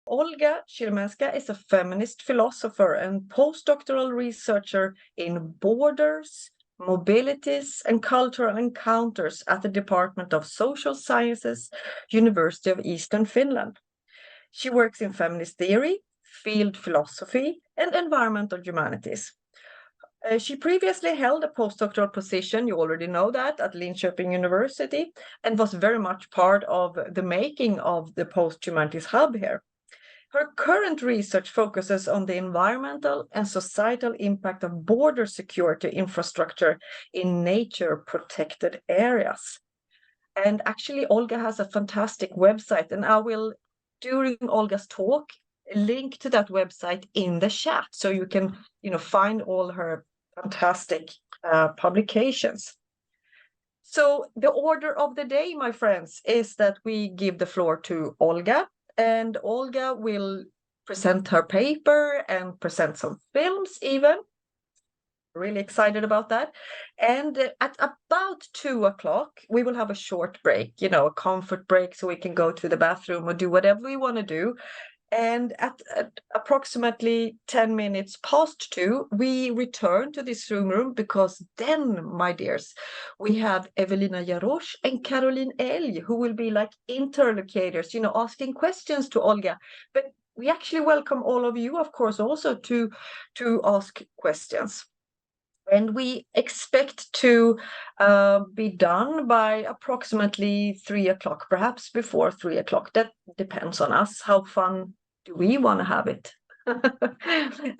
Olga Chirmenska is a feminist philosopher and postdoctoral researcher in borders, mobilities, and cultural encounters at the Department of Social Sciences, University of Eastern Finland. She works in feminist theory, field philosophy, and environmental humanities. She previously held a postdoctoral position, you already know that, at Linköping University, and was very much part of the making of the Poshumanities hub here. Her current research focuses on the environmental and societal impact of border security infrastructure in nature-protected areas. And actually, Olga has a fantastic website, and I will, during Olga's talk, link to that website in the chat so you can, find all her fantastic publications. So the order of the day, my friends, is that we give the floor to Olga, and Olga will present her paper and present some films even. Really excited about that. And at about 2:00, we will have a short break, a comfort break, so we can go to the bathroom or do whatever we want to do. And at approximately 10 minutes past 2, we return to this room because then, my dears, we have Evelina Jarosz and Caroline Elg, who will be like interlocutors, asking questions to Olga. But we actually welcome all of you, of course, also to ask questions. And we expect to be done by approximately 3:00, perhaps before 3:00. That depends on us. How fun do we want to have it?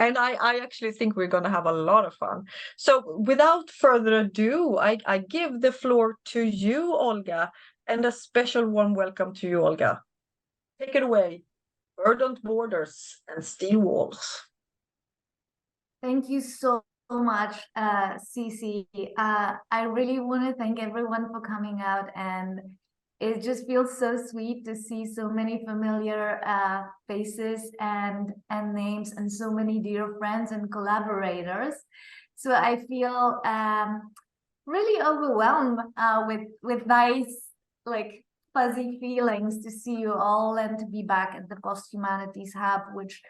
And I actually think we're going to have a lot of fun. So without further ado, I give the floor to you, Olga, and a special warm welcome to you, Olga. Take it away. Verdant borders and steel walls. Thank you so much, Cici. I really want to thank everyone for coming out, and it just feels so sweet to see so many familiar faces and names, and so many dear friends and collaborators. So I feel really overwhelmed with nice, like, fuzzy feelings to see you all and to be back at the Poshumanities Hub, which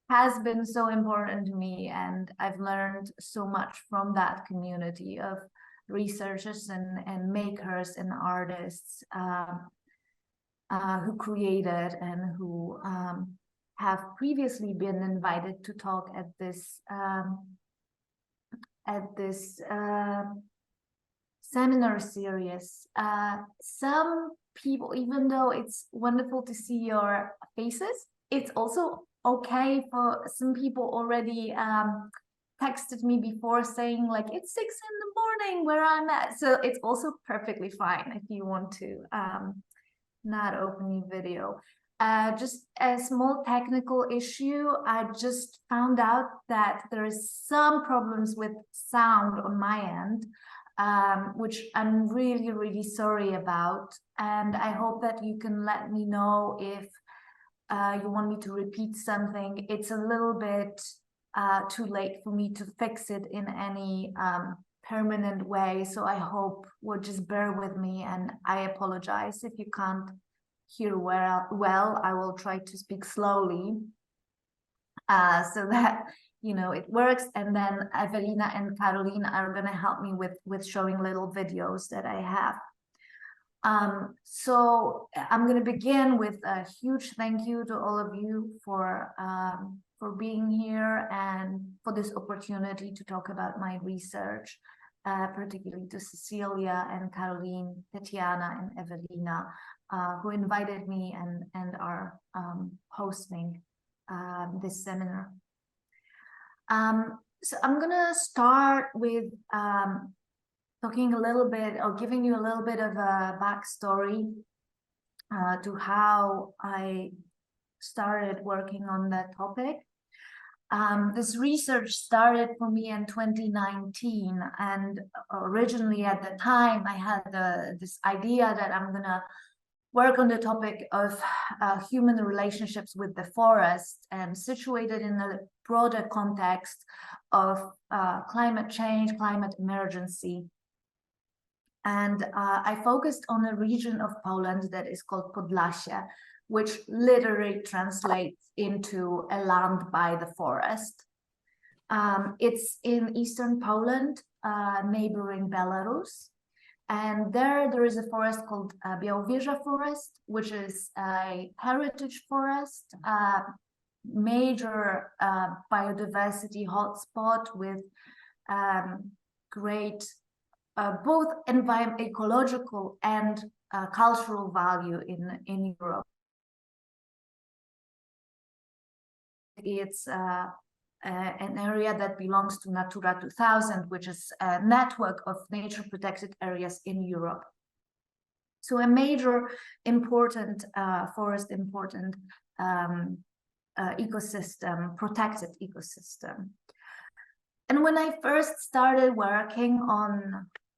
has been so important to me, and I've learned so much from that community of researchers and makers and artists who created and who have previously been invited to talk at this seminar series. Some people, even though it's wonderful to see your faces, it's also okay for some people already texted me before saying like it's 6 a.m. where I'm at. So it's also perfectly fine if you want to not open your video. Just a small technical issue. I just found out that there is some problems with sound on my end, which I'm really, really sorry about. And I hope that you can let me know if you want me to repeat something. It's a little bit too late for me to fix it in any permanent way. So I hope you'll just bear with me, and I apologize if you can't hear well. I will try to speak slowly so that it works. And then Evelina and Caroline are going to help me with showing little videos that I have. So I'm going to begin with a huge thank you to all of you for being here and for this opportunity to talk about my research, particularly to Cecilia and Caroline, Tatiana and Evelina, who invited me and are hosting this seminar. So I'm going to start with talking a little bit, or giving you a little bit of a backstory to how I started working on that topic. This research started for me in 2019, and originally at the time I had this idea that I'm gonna work on the topic of human relationships with the forest, and situated in a broader context of climate change, climate emergency. And I focused on a region of Poland that is called Podlasie, which literally translates into a land by the forest. It's in eastern Poland, neighboring Belarus. And there is a forest called Białowieża Forest, which is a heritage forest, major biodiversity hotspot with great both ecological and cultural value in Europe. It's an area that belongs to Natura 2000, which is a network of nature protected areas in Europe. So a major important forest, important ecosystem, protected ecosystem. And when I first started working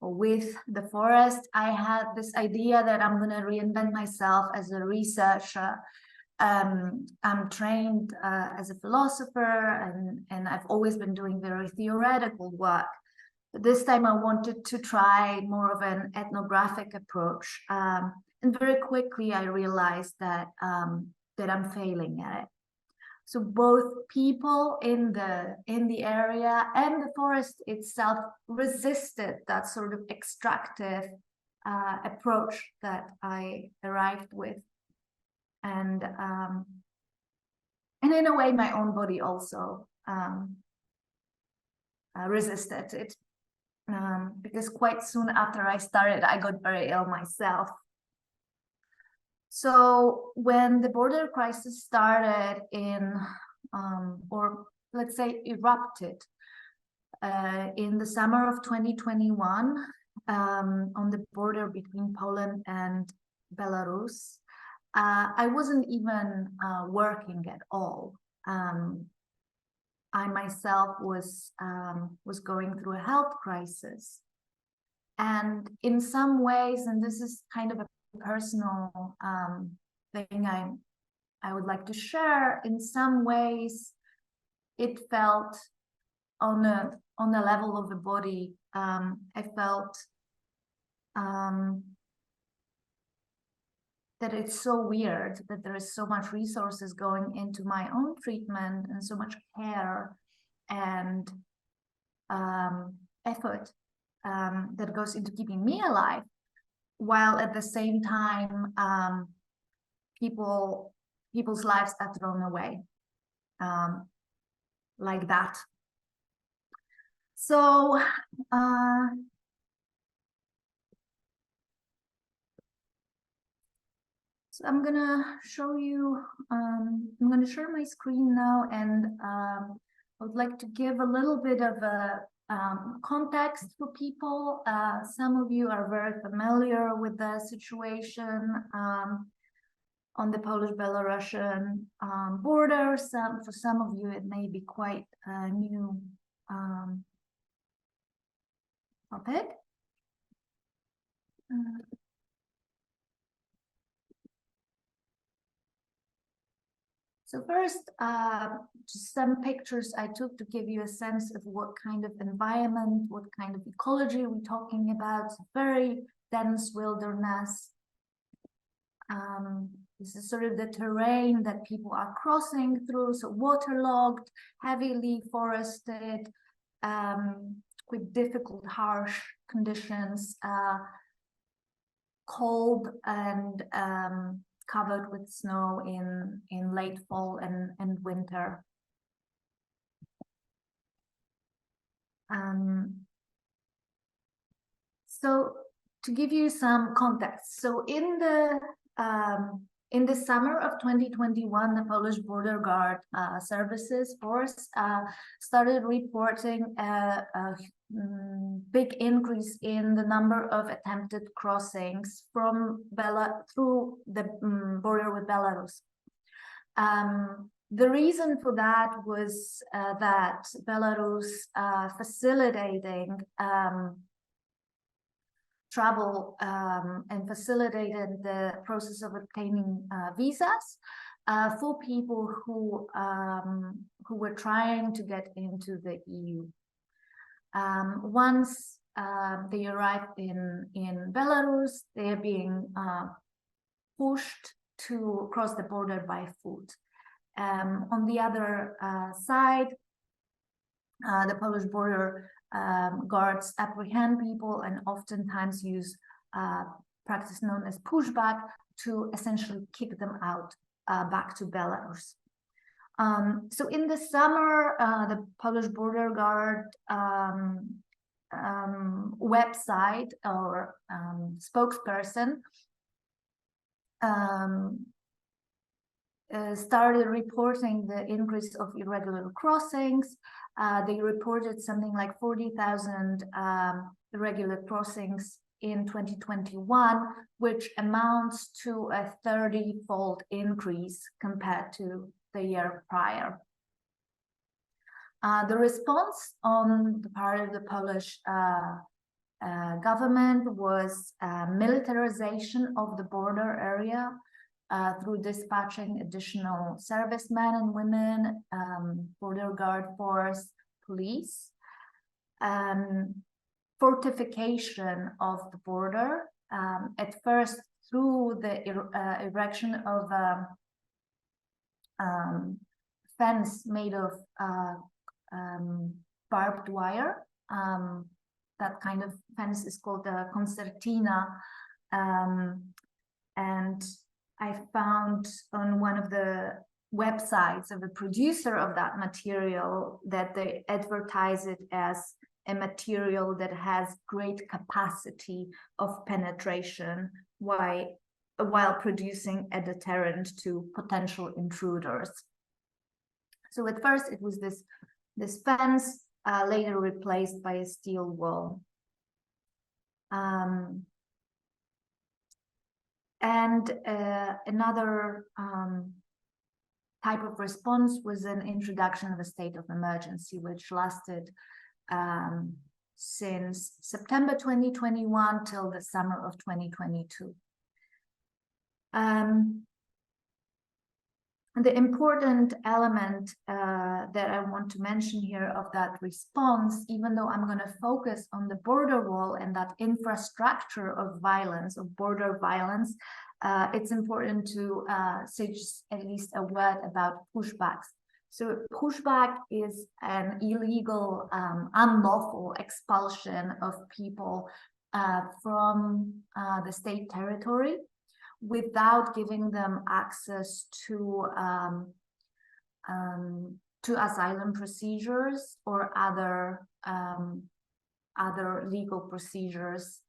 with the forest, I had this idea that I'm going to reinvent myself as a researcher. I'm trained as a philosopher, and I've always been doing very theoretical work. But this time I wanted to try more of an ethnographic approach. And very quickly I realized that I'm failing at it. So both people in the area and the forest itself resisted that sort of extractive approach that I arrived with. And in a way, my own body also resisted it, because quite soon after I started, I got very ill myself. So when the border crisis started or let's say erupted in the summer of 2021 on the border between Poland and Belarus, I wasn't even working at all. I myself was going through a health crisis, and in some ways, and this is kind of a personal thing I would like to share. In some ways, it felt on the level of the body. I felt that it's so weird that there is so much resources going into my own treatment and so much care and effort that goes into keeping me alive, while at the same time people's lives are thrown away like that. So so I'm gonna show you, I'm gonna share my screen now, and I would like to give a little bit of a context for people. Some of you are very familiar with the situation on the Polish-Belarusian border. For some of you, it may be quite a new topic. So first, just some pictures I took to give you a sense of what kind of environment, what kind of ecology we're talking about. It's a very dense wilderness. This is sort of the terrain that people are crossing through. So waterlogged, heavily forested, with difficult, harsh conditions, cold and covered with snow in late fall and winter. So to give you some context, so in the summer of 2021, the Polish Border Guard Services Force started reporting a big increase in the number of attempted crossings from through the border with Belarus. The reason for that was that Belarus facilitating travel and facilitated the process of obtaining visas for people who were trying to get into the EU. Once they arrived in Belarus, they are being pushed to cross the border by foot. On the other side, the Polish border guards apprehend people and oftentimes use practice known as pushback to essentially kick them out back to Belarus. So in the summer, the Polish border guard website or spokesperson started reporting the increase of irregular crossings. They reported something like 40,000 irregular crossings in 2021, which amounts to a 30-fold increase compared to the year prior. The response on the part of the Polish government was militarization of the border area through dispatching additional servicemen and women, border guard force, police, fortification of the border, at first through the erection of a fence made of barbed wire. That kind of fence is called a concertina, and I found on one of the websites of the producer of that material that they advertise it as a material that has great capacity of penetration while producing a deterrent to potential intruders. So at first it was this fence, later replaced by a steel wall. Another type of response was an introduction of a state of emergency, which lasted since September 2021 till the summer of 2022. The important element that I want to mention here of that response, even though I'm going to focus on the border wall and that infrastructure of violence, of border violence, it's important to say just at least a word about pushbacks. So pushback is an illegal, unlawful expulsion of people from the state territory without giving them access to asylum procedures or other legal procedures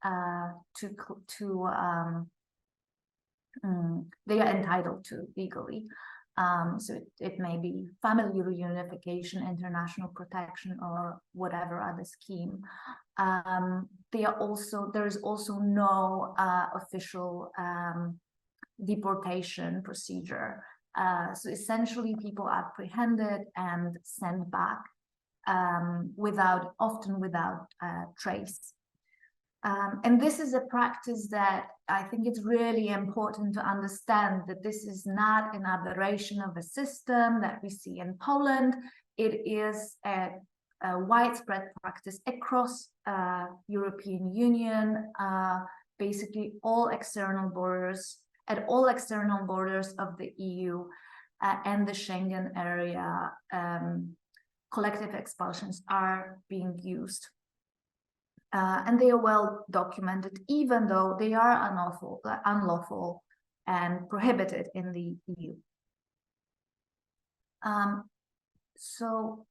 they are entitled to legally. So it may be family reunification, international protection, or whatever other scheme. There is also no official deportation procedure. So essentially, people are apprehended and sent back often without trace. And this is a practice that I think it's really important to understand, that this is not an aberration of a system that we see in Poland. It is a widespread practice across European Union, basically all external borders, at all external borders of the EU and the Schengen area, collective expulsions are being used. And they are well documented, even though they are unlawful and prohibited in the EU. So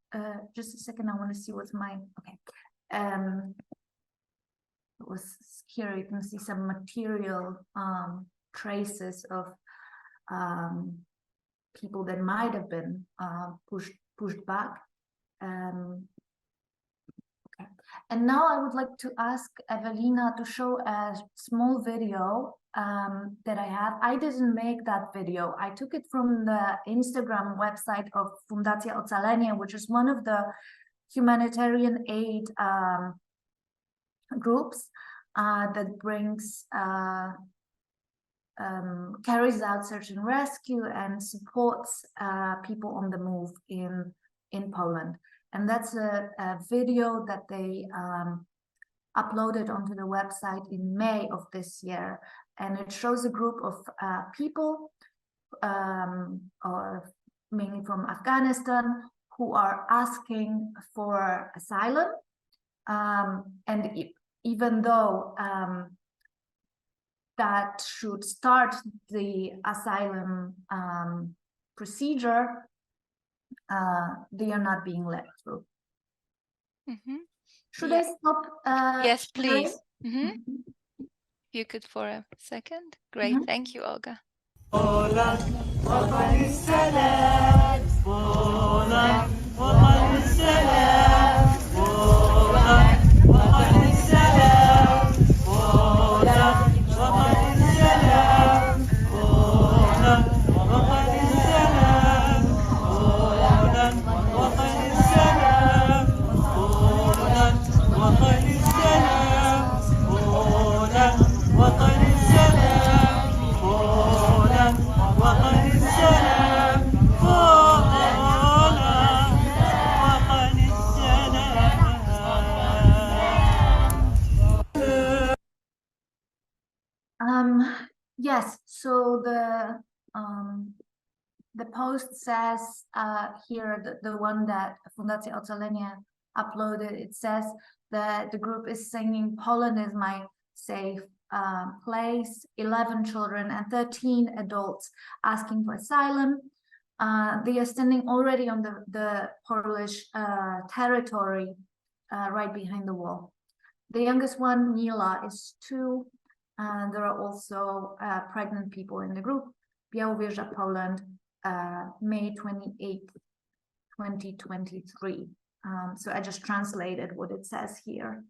just a second, I want to see what's my, okay. It was here, you can see some material traces of people that might have been pushed back. Okay. And now I would like to ask Evelina to show a small video that I have. I didn't make that video. I took it from the Instagram website of Fundacja Ocalenie, which is one of the humanitarian aid groups that brings carries out search and rescue and supports people on the move in Poland. And that's a video that they uploaded onto the website in May of this year. and it shows a group of people, or mainly from Afghanistan, who are asking for asylum. And even though that should start the asylum procedure, they are not being let through. Should I stop? Yes, please. sharing? You could for a second. Great. Thank you, Olga. Yes, so the post says here, the one that Fundacja Ocalenie uploaded, it says that the group is singing "Poland is my safe place," 11 children and 13 adults asking for asylum. They are standing already on the Polish territory, right behind the wall. The youngest one, Mila, is 2. There are also pregnant people in the group. Białowieża, Poland, May 28th, 2023. So I just translated what it says here.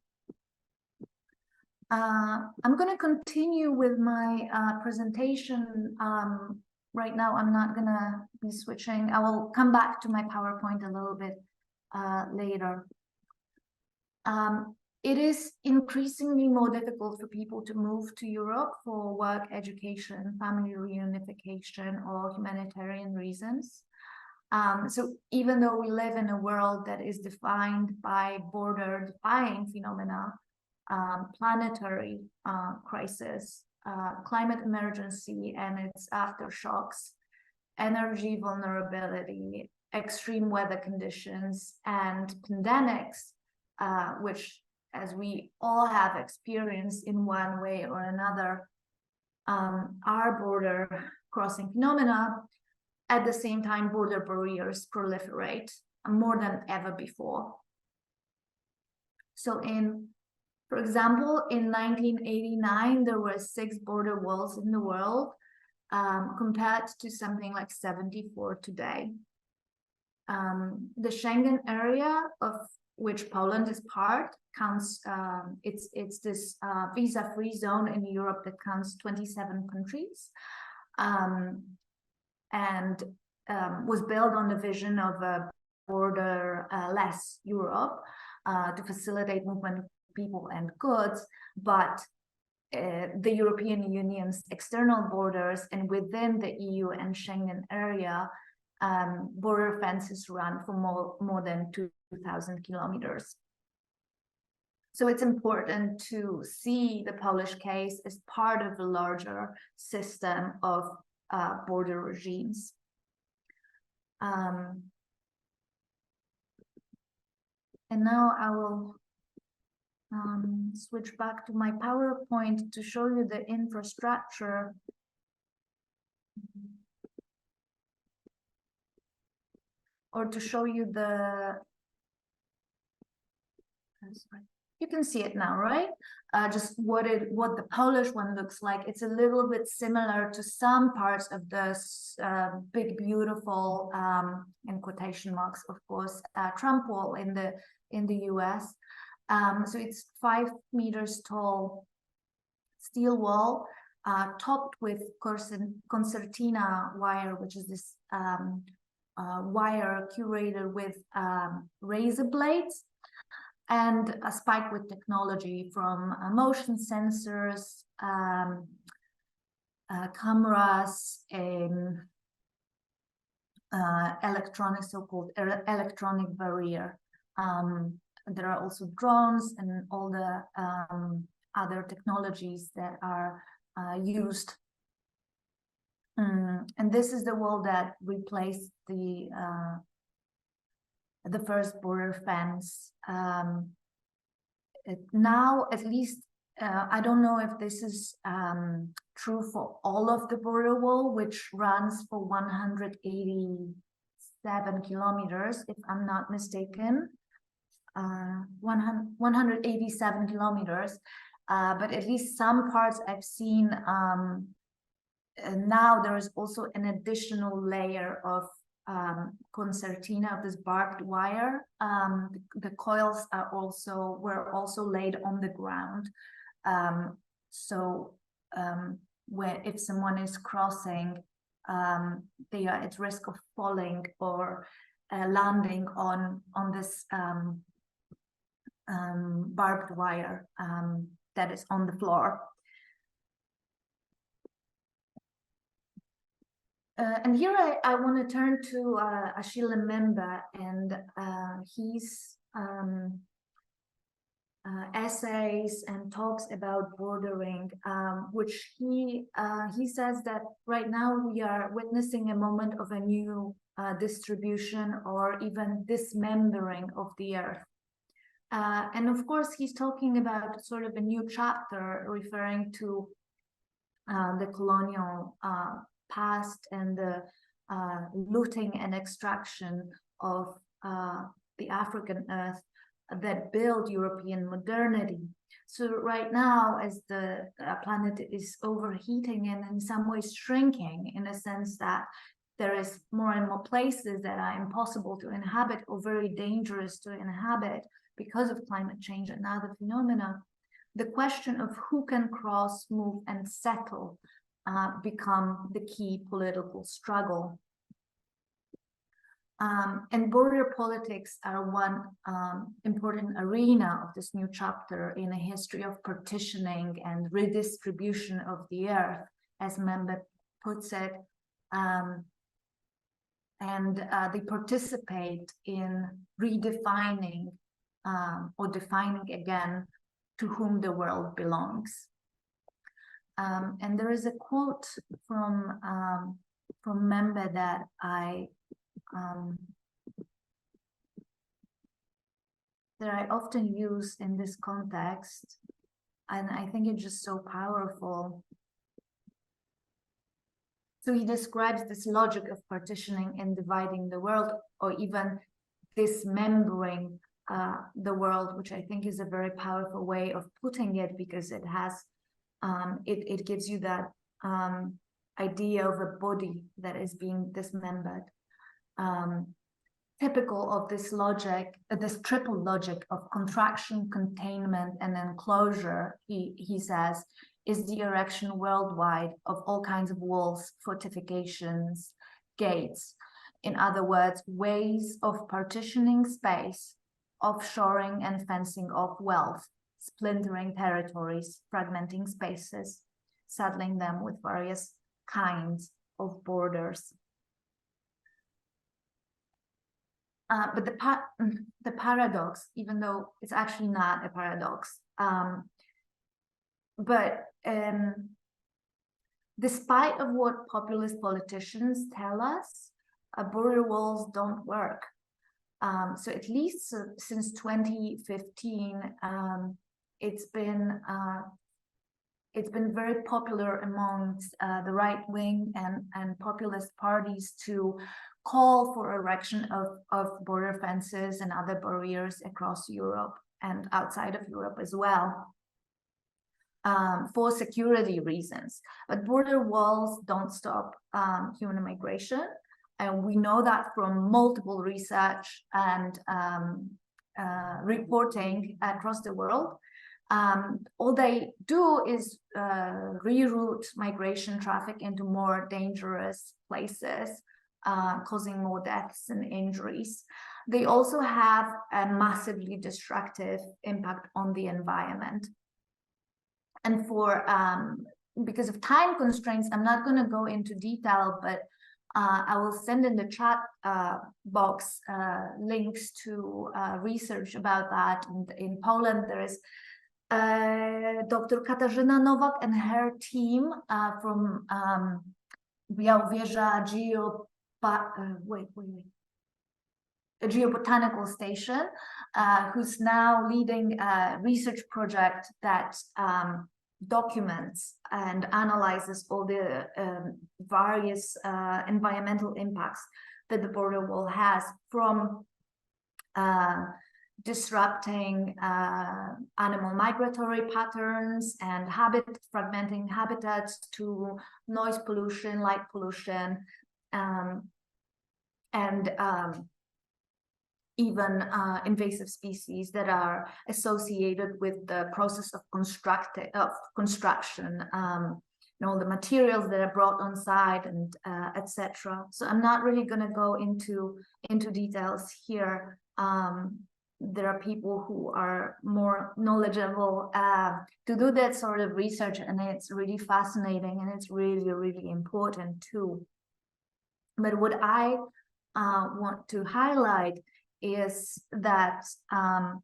I'm going to continue with my presentation. Right now, I'm not going to be switching. I will come back to my PowerPoint a little bit later. It is increasingly more difficult for people to move to Europe for work, education, family reunification, or humanitarian reasons. So even though we live in a world that is defined by border-defying phenomena, planetary crisis, climate emergency and its aftershocks, energy vulnerability, extreme weather conditions, and pandemics, which, as we all have experienced in one way or another, are border crossing phenomena. At the same time, border barriers proliferate more than ever before. So for example, in 1989, there were 6 border walls in the world, compared to something like 74 today. The Schengen area, of which Poland is part, counts, it's this visa-free zone in Europe that counts 27 countries, and was built on the vision of a border-less Europe to facilitate movement of people and goods, but the European Union's external borders and within the EU and Schengen area, border fences run for more than 2,000 kilometers. So it's important to see the Polish case as part of a larger system of border regimes. And now I will switch back to my PowerPoint to show you the infrastructure. Or to show you you can see it now, right? Just what the Polish one looks like. It's a little bit similar to some parts of this big, beautiful, in quotation marks, of course, Trump wall in the US. So it's 5 meters tall steel wall, topped with concertina wire, which is this wire curated with razor blades, and a spike with technology from motion sensors, cameras, electronic, so-called electronic barrier. There are also drones and all the other technologies that are used. And this is the wall that replaced the first border fence. Now, at least, I don't know if this is true for all of the border wall, which runs for 187 kilometers, if I'm not mistaken. 187 kilometers, but at least some parts I've seen. And now there is also an additional layer of concertina, of this barbed wire. The coils were also laid on the ground. If someone is crossing, they are at risk of falling or landing on this barbed wire that is on the floor. And here I want to turn to Achille Mbemba and his essays and talks about bordering, which he says that right now we are witnessing a moment of a new distribution or even dismembering of the earth. And of course, he's talking about sort of a new chapter referring to the colonial past and the looting and extraction of the African earth that built European modernity. So right now, as the planet is overheating and in some ways shrinking, in a sense that there is more and more places that are impossible to inhabit or very dangerous to inhabit because of climate change and other phenomena, the question of who can cross, move, and settle become the key political struggle. And border politics are one important arena of this new chapter in a history of partitioning and redistribution of the earth, as Mbemba puts it. They participate in redefining or defining again to whom the world belongs. And there is a quote from Mbemba that I often use in this context, and I think it's just so powerful. So he describes this logic of partitioning and dividing the world, or even dismembering the world, which I think is a very powerful way of putting it, because it has it gives you that idea of a body that is being dismembered. Typical of this logic, this triple logic of contraction, containment, and enclosure, he says, is the erection worldwide of all kinds of walls, fortifications, gates. In other words, ways of partitioning space, offshoring and fencing off wealth, splintering territories, fragmenting spaces, saddling them with various kinds of borders. But the paradox, even though it's actually not a paradox, despite of what populist politicians tell us, border walls don't work. So at least since 2015, it's been very popular amongst the right wing and populist parties to call for erection of border fences and other barriers across Europe and outside of Europe as well, for security reasons. But border walls don't stop human migration. And we know that from multiple research and reporting across the world. All they do is reroute migration traffic into more dangerous places, causing more deaths and injuries. They also have a massively destructive impact on the environment. And because of time constraints, I'm not going to go into detail, but I will send in the chat box links to research about that. And in Poland, there is Dr. Katarzyna Nowak and her team from Białowieża Geobotanical Station, who's now leading a research project that documents and analyzes all the various environmental impacts that the border wall has, from disrupting animal migratory patterns and fragmenting habitats, to noise pollution, light pollution, and even invasive species that are associated with the process of construction, all the materials that are brought on site, and etc. So I'm not really going to go into details here. There are people who are more knowledgeable to do that sort of research, and it's really fascinating, and it's really, really important too. But what I want to highlight is that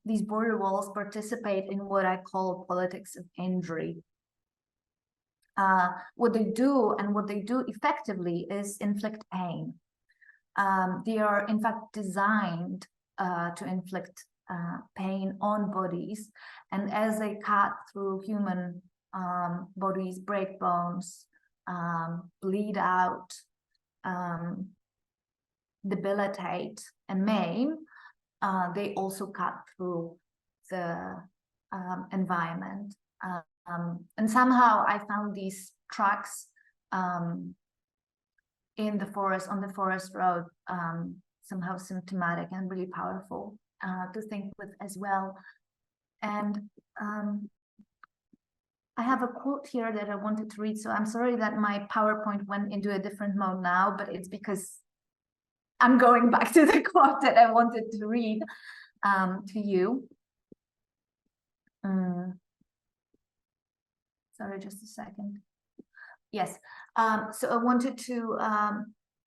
these border walls participate in what I call politics of injury. What they do effectively is inflict pain. They are in fact designed to inflict pain on bodies, and as they cut through human bodies, break bones, bleed out, debilitate and maim, they also cut through the environment. And somehow I found these tracks in the forest, on the forest road, somehow symptomatic and really powerful to think with as well. And I have a quote here that I wanted to read, so I'm sorry that my PowerPoint went into a different mode now, but it's because I'm going back to the quote that I wanted to read to you. Sorry, just a second. Yes, so I wanted to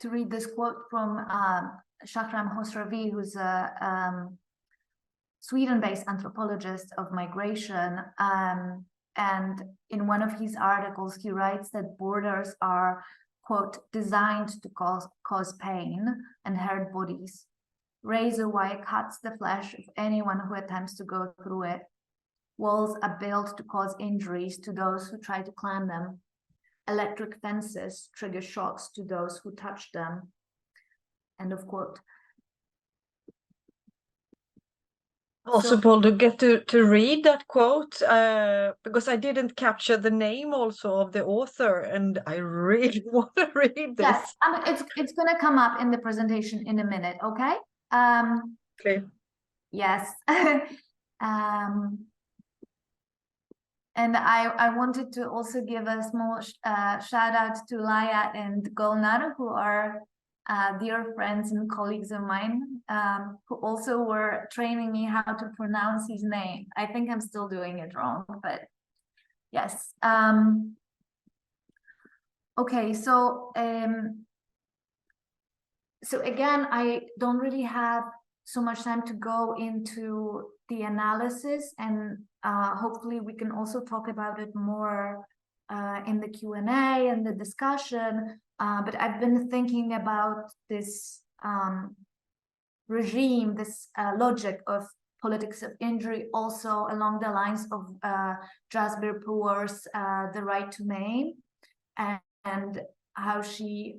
read this quote from Shahram Khosravi, who's a Sweden-based anthropologist of migration. And in one of his articles, he writes that borders are, quote, designed to cause pain and hurt bodies. Razor wire cuts the flesh of anyone who attempts to go through it. Walls are built to cause injuries to those who try to climb them. Electric fences trigger shocks to those who touch them. End of quote. Possible to get to read that quote, because I didn't capture the name also of the author, and I really want to read this. Yes, it's going to come up in the presentation in a minute, okay? Okay. Yes. And I wanted to also give a small shout out to Laya and Golnar, who are dear friends and colleagues of mine, who also were training me how to pronounce his name. I think I'm still doing it wrong, but yes. Okay, so again, I don't really have so much time to go into the analysis, and hopefully we can also talk about it more in the Q&A and the discussion. But I've been thinking about this regime, this logic of politics of injury, also along the lines of Jasbir Puar's The Right to Maim, and how she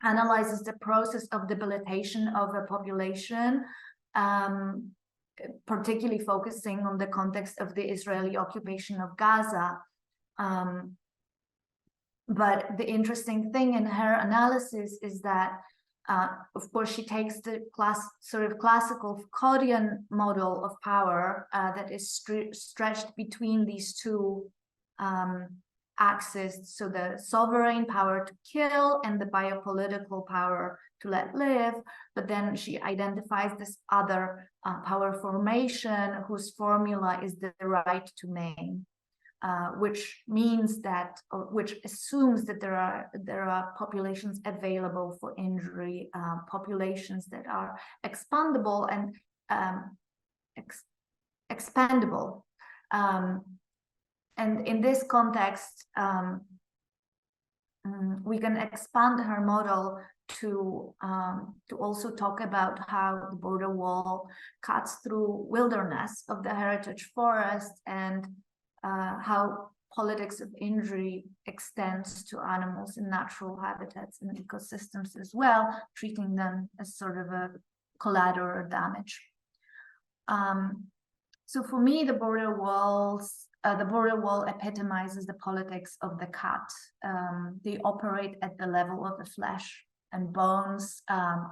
analyzes the process of debilitation of a population, particularly focusing on the context of the Israeli occupation of Gaza. But the interesting thing in her analysis is that, of course, she takes the classical Foucauldian model of power that is stretched between these two axis, so the sovereign power to kill and the biopolitical power to let live, but then she identifies this other power formation whose formula is the right to maim, which means that, or which assumes that there are populations available for injury, populations that are expandable and expandable, And in this context, we can expand her model to also talk about how the border wall cuts through wilderness of the heritage forest, and how politics of injury extends to animals in natural habitats and ecosystems as well, treating them as sort of a collateral damage. So for me, the border wall epitomizes the politics of the cut. They operate at the level of the flesh and bones,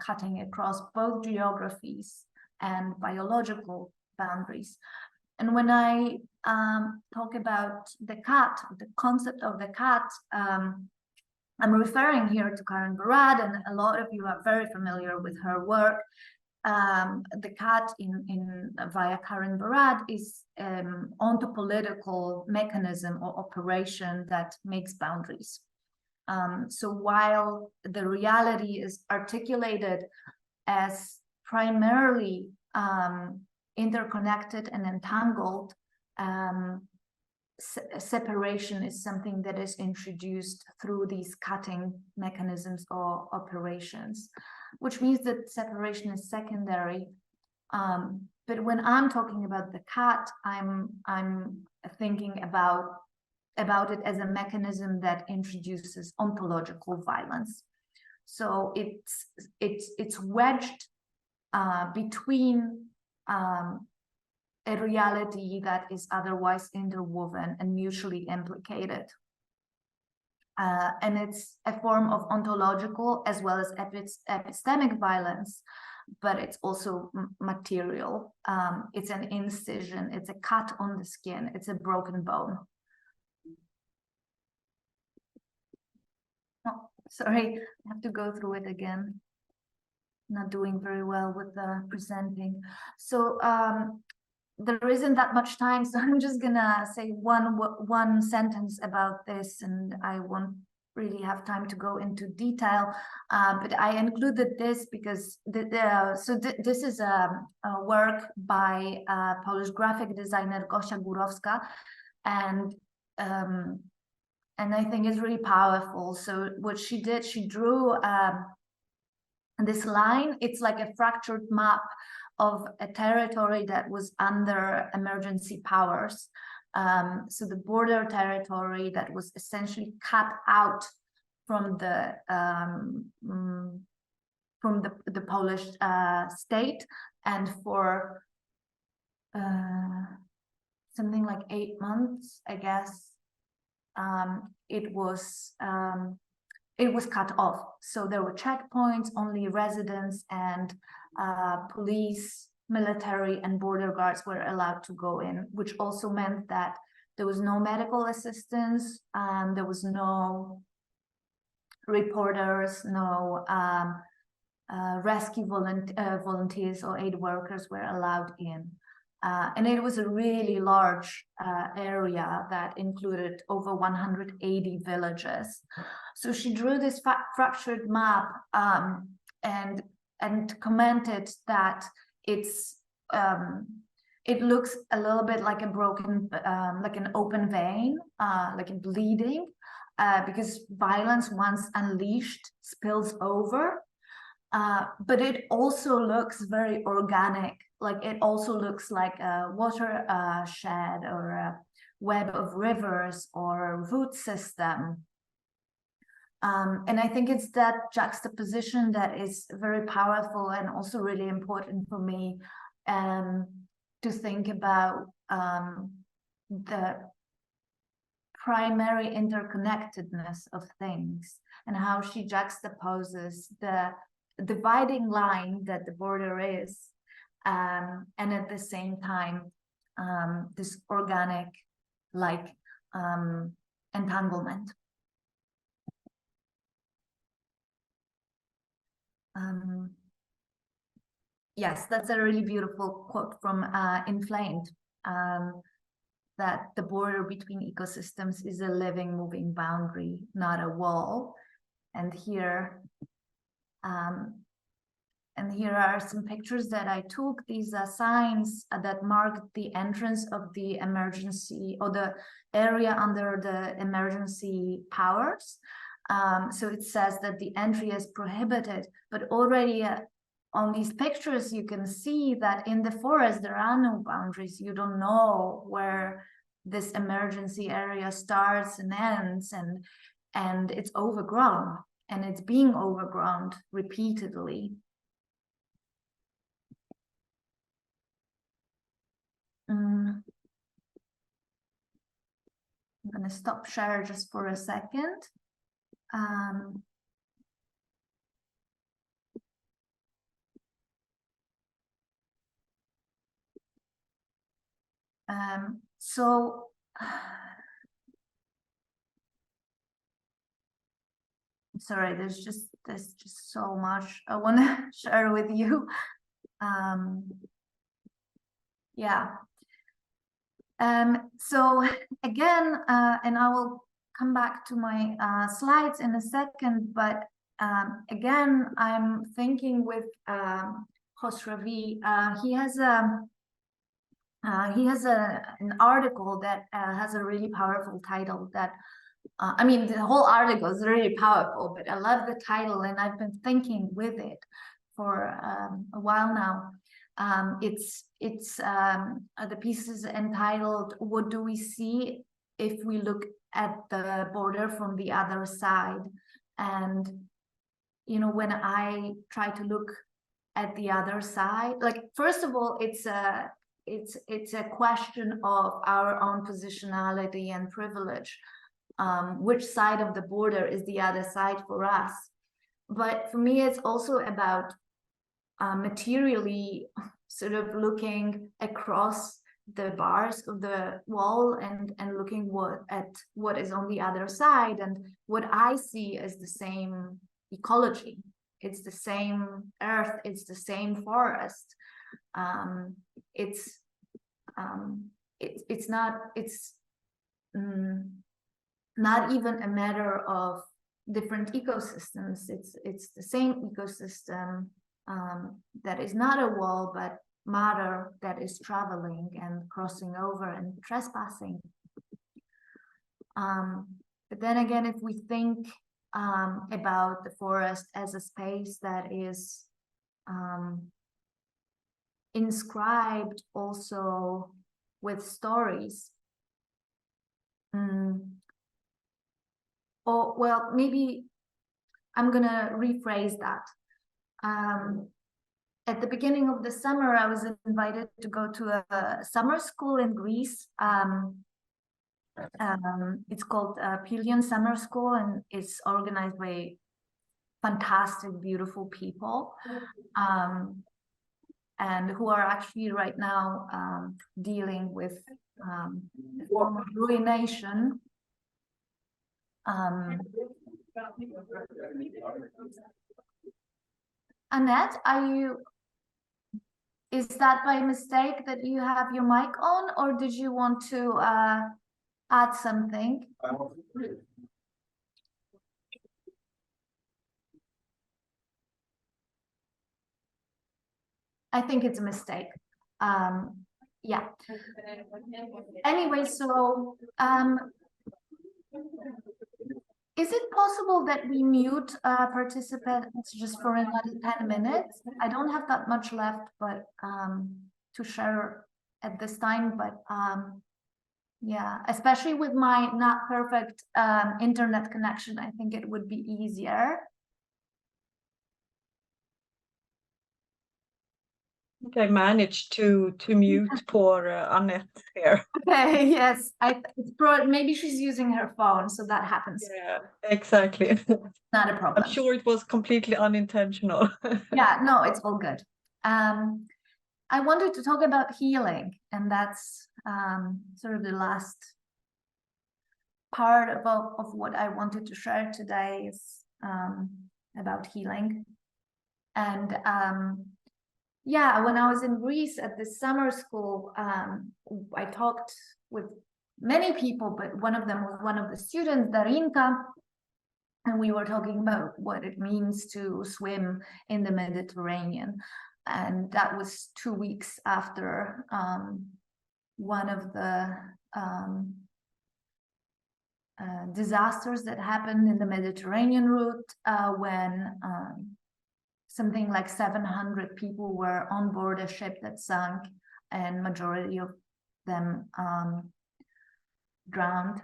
cutting across both geographies and biological boundaries. And when I talk about the cut, the concept of the cut, I'm referring here to Karen Barad, and a lot of you are very familiar with her work. The cut in via Karen Barad is ontological mechanism or operation that makes boundaries. So while the reality is articulated as primarily interconnected and entangled, separation is something that is introduced through these cutting mechanisms or operations, which means that separation is secondary. But when I'm talking about the cut, I'm thinking about it as a mechanism that introduces ontological violence. So it's wedged between a reality that is otherwise interwoven and mutually implicated. And it's a form of ontological as well as epistemic violence, but it's also material. It's an incision, it's a cut on the skin, it's a broken bone. Oh, sorry, I have to go through it again. Not doing very well with the presenting. So there isn't that much time, so I'm just gonna say one sentence about this, and I won't really have time to go into detail. But I included this because this is a work by Polish graphic designer Gosia Górowska, and I think it's really powerful. So what she did, she drew this line. It's like a fractured map of a territory that was under emergency powers. So the border territory that was essentially cut out from the Polish state, and for something like 8 months, I guess, it was cut off. So there were checkpoints, only residents and police, military, and border guards were allowed to go in, which also meant that there was no medical assistance, there was no reporters, no rescue volunteers or aid workers were allowed in. And it was a really large area that included over 180 villages. So she drew this fractured map and commented that it looks a little bit like a broken, like an open vein, like a bleeding, because violence, once unleashed, spills over. But it also looks very organic. Like it also looks like a water shed or a web of rivers or root system. And I think it's that juxtaposition that is very powerful and also really important for me to think about the primary interconnectedness of things and how she juxtaposes the dividing line that the border is, and at the same time this organic like entanglement. Yes, that's a really beautiful quote from Inflamed, that the border between ecosystems is a living, moving boundary, not a wall. And here And here are some pictures that I took. These are signs that mark the entrance of the emergency, or the area under the emergency powers. So it says that the entry is prohibited, but already on these pictures, you can see that in the forest, there are no boundaries. You don't know where this emergency area starts and ends, and it's overgrown, and it's being overgrown repeatedly. I'm going to stop share just for a second. So sorry, there's just so much I want to share with you. Yeah. So again, and I will come back to my slides in a second, but again, I'm thinking with Khosravi. He has an article that has a really powerful title that, I mean, the whole article is really powerful, but I love the title, and I've been thinking with it for a while now. The piece is entitled, "What do we see if we look at the border from the other side?" And, you know, when I try to look at the other side, like, first of all, it's a question of our own positionality and privilege. Which side of the border is the other side for us? But for me, it's also about materially sort of looking across the bars of the wall and looking at what is on the other side. And what I see is the same ecology. It's the same earth. It's the same forest. It's not even a matter of different ecosystems. It's the same ecosystem that is not a wall, but matter that is traveling and crossing over and trespassing. But then again, if we think about the forest as a space that is inscribed also with stories, or, well, maybe I'm gonna rephrase that. At the beginning of the summer, I was invited to go to a summer school in Greece. It's called Pelion Summer School, and it's organized by fantastic, beautiful people, and who are actually right now dealing with a form of ruination. Annette, is that by mistake that you have your mic on, or did you want to add something? I think it's a mistake. Yeah. Anyway, so is it possible that we mute participants just for another 10 minutes? I don't have that much left, but to share at this time, but yeah, especially with my not perfect internet connection, I think it would be easier. I managed to mute poor Annette here. Okay, yes, maybe she's using her phone, so that happens. Yeah, exactly. Not a problem. I'm sure it was completely unintentional. Yeah, no, it's all good. I wanted to talk about healing, and that's sort of the last part of what I wanted to share today is about healing. And yeah, when I was in Greece at the summer school, I talked with many people, but one of them was one of the students, Darinka, And we were talking about what it means to swim in the Mediterranean. And that was 2 weeks after one of the disasters that happened in the Mediterranean route, when something like 700 people were on board a ship that sunk, and majority of them drowned.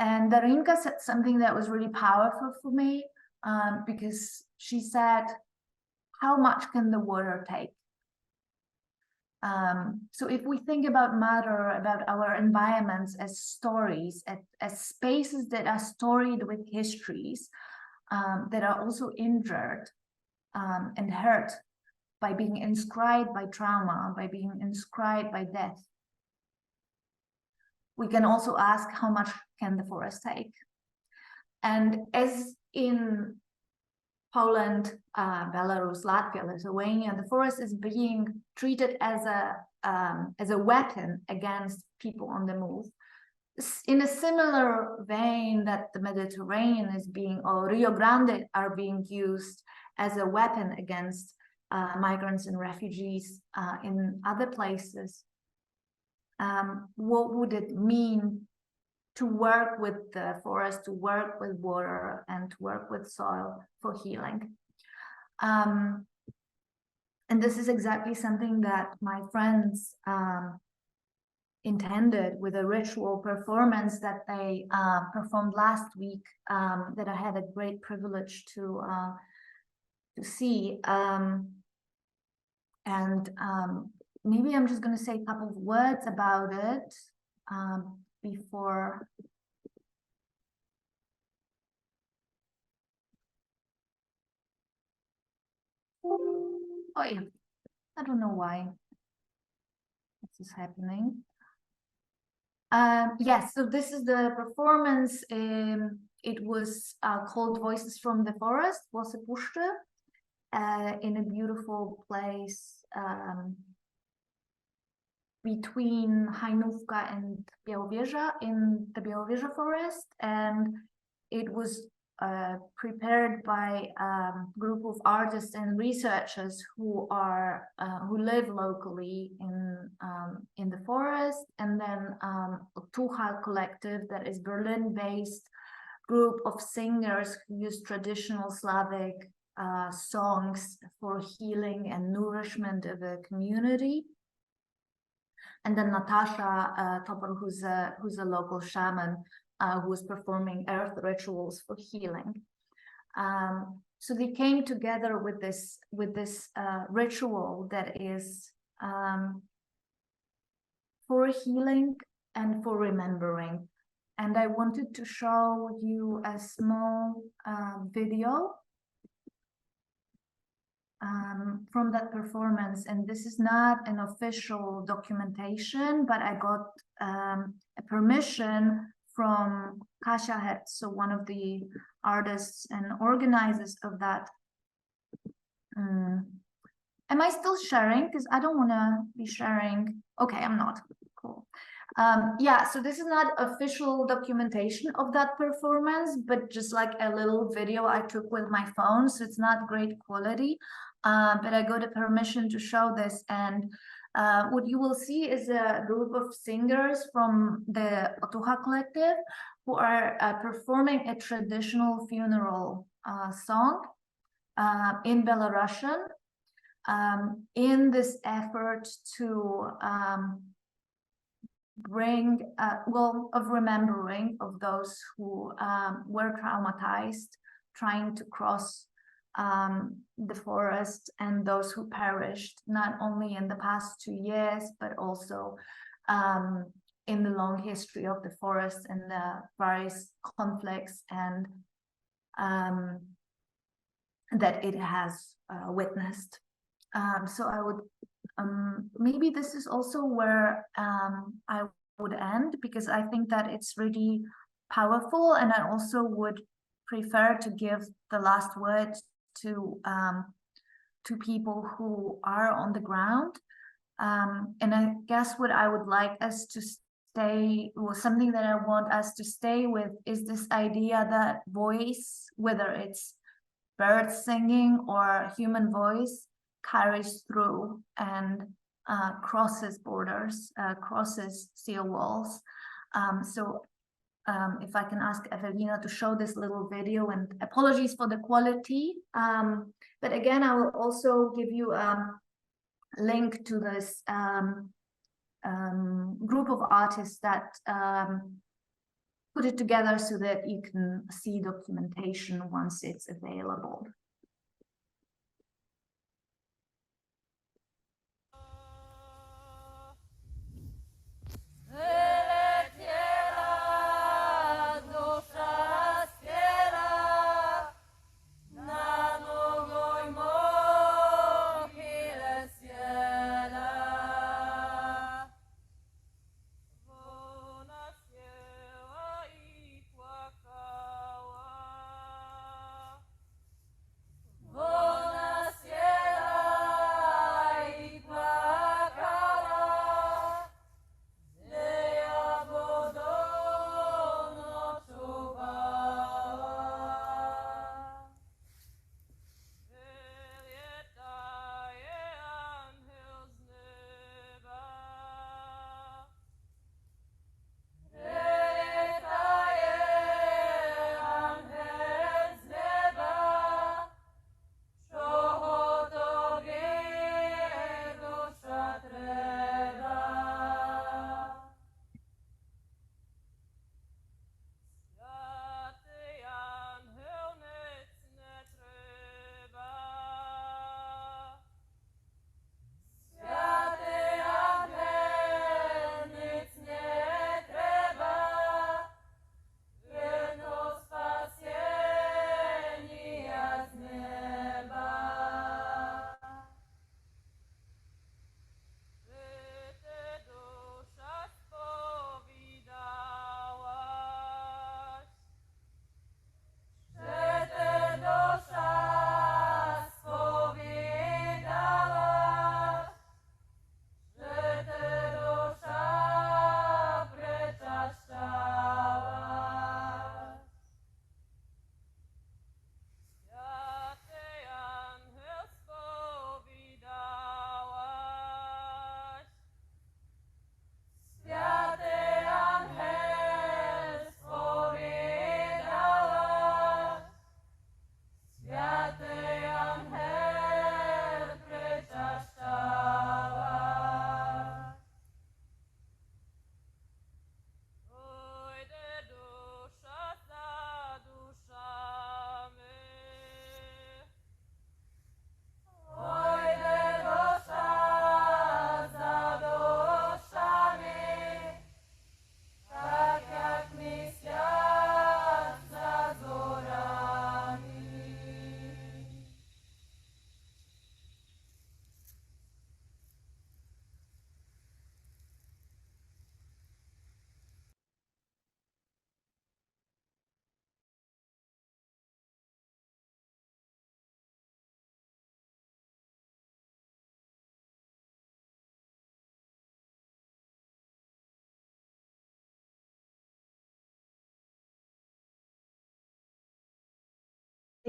And Darinka said something that was really powerful for me, because she said, how much can the water take? So if we think about matter, about our environments as stories, as spaces that are storied with histories, that are also injured and hurt by being inscribed by trauma, by being inscribed by death, we can also ask, how much can the forest take? And as in Poland, Belarus, Latvia, Lithuania, the forest is being treated as a weapon against people on the move. In a similar vein that the Mediterranean is being, or Rio Grande are being used as a weapon against migrants and refugees in other places. What would it mean to work with the forest, to work with water, and to work with soil for healing? And this is exactly something that my friends intended with a ritual performance that they performed last week, that I had a great privilege to see. Maybe I'm just going to say a couple of words about it before. Oh yeah, I don't know why this is happening. Yes, so this is the performance. It was called Voices from the Forest, Głosy Puszczy, in a beautiful place between Hajnówka and Białowieża, in the Białowieża forest, and it was prepared by a group of artists and researchers who live locally in the forest, and then Tucha collective, that is Berlin-based group of singers who use traditional Slavic songs for healing and nourishment of a community. And then Natasha Topor, who's a local shaman who was performing earth rituals for healing. So they came together with this ritual that is for healing and for remembering. And I wanted to show you a small video from that performance. And this is not an official documentation, but I got a permission from Kasia Hetz, so one of the artists and organizers of that. Am I still sharing? Because I don't want to be sharing. Okay, I'm not. Cool. Yeah, so this is not official documentation of that performance, but just like a little video I took with my phone, so it's not great quality, but I got a permission to show this. And what you will see is a group of singers from the Tucha collective who are performing a traditional funeral song in Belarusian, in this effort to bring, of remembering of those who were traumatized, trying to cross the forest, and those who perished, not only in the past 2 years, but also in the long history of the forest and the various conflicts and that it has witnessed. So I would, maybe this is also where I would end, because I think that it's really powerful, and I also would prefer to give the last word to people who are on the ground. And I guess what I would like us to stay, or something that I want us to stay with, is this idea that voice, whether it's birds singing or human voice, carries through and crosses borders, crosses seal walls. So if I can ask Evelina to show this little video, and apologies for the quality. But again, I will also give you a link to this group of artists that put it together so that you can see documentation once it's available.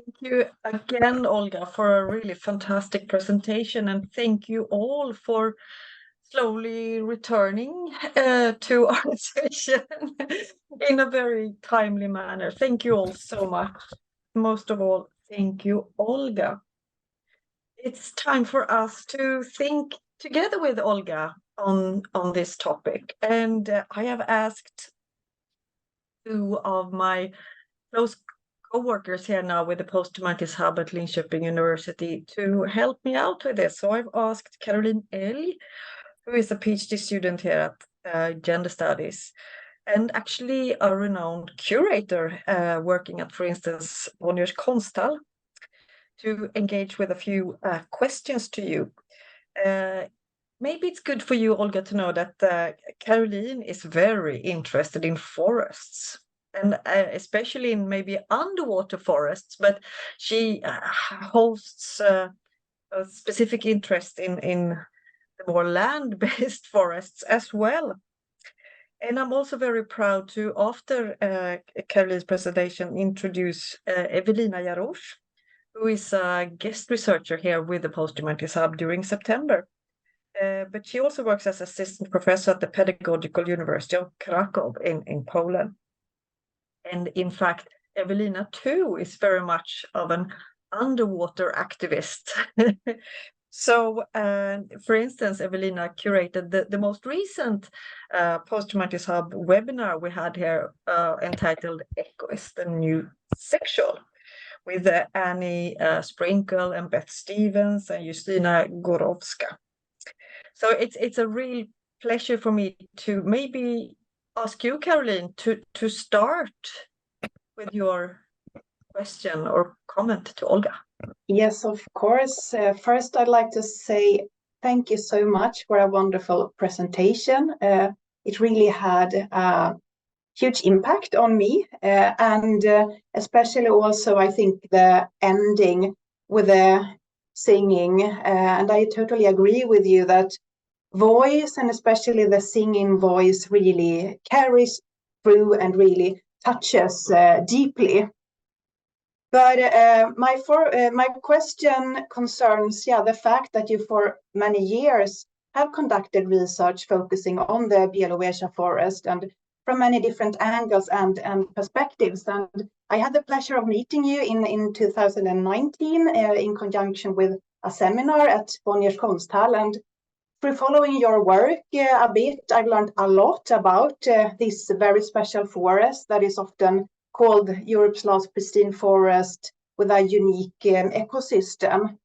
Thank you again, Olga, for a really fantastic presentation, and thank you all for slowly returning to our session in a very timely manner. Thank you all so much. Most of all, thank you, Olga. It's time for us to think together with Olga on this topic, and I have asked two of my close co-workers here now with the Poshumanities Hub at Linköping University to help me out with this. So I've asked Caroline Elg, who is a PhD student here at Gender Studies, and actually a renowned curator working at, for instance, Bonniers Konsthall, to engage with a few questions to you. Maybe it's good for you, Olga, to know that Caroline is very interested in forests, and especially in maybe underwater forests, but she hosts a specific interest in the more land-based forests as well. And I'm also very proud to, after Caroline's presentation, introduce Evelina Jarosz, who is a guest researcher here with the Poshumanities Hub during September. But she also works as assistant professor at the Pedagogical University of Krakow in Poland. And in fact, Evelina too is very much of an underwater activist. So, for instance, Evelina curated the most recent Poshumanities Hub webinar we had here entitled Eco is the New Sexual, with Annie Sprinkle and Beth Stevens and Justina Gorowska. So it's a real pleasure for me to maybe ask you, Caroline, to start with your question or comment to Olga. Yes, of course. First, I'd like to say thank you so much for a wonderful presentation. It really had a huge impact on me, and especially also, I think, the ending with the singing. And I totally agree with you that voice, and especially the singing voice, really carries through and really touches deeply. But my question concerns, the fact that you for many years have conducted research focusing on the Bielowieża forest and from many different angles and perspectives. And I had the pleasure of meeting you in 2019 in conjunction with a seminar at Bonniers Konsthall. And through following your work a bit, I've learned a lot about this very special forest that is often called Europe's last pristine forest with a unique ecosystem.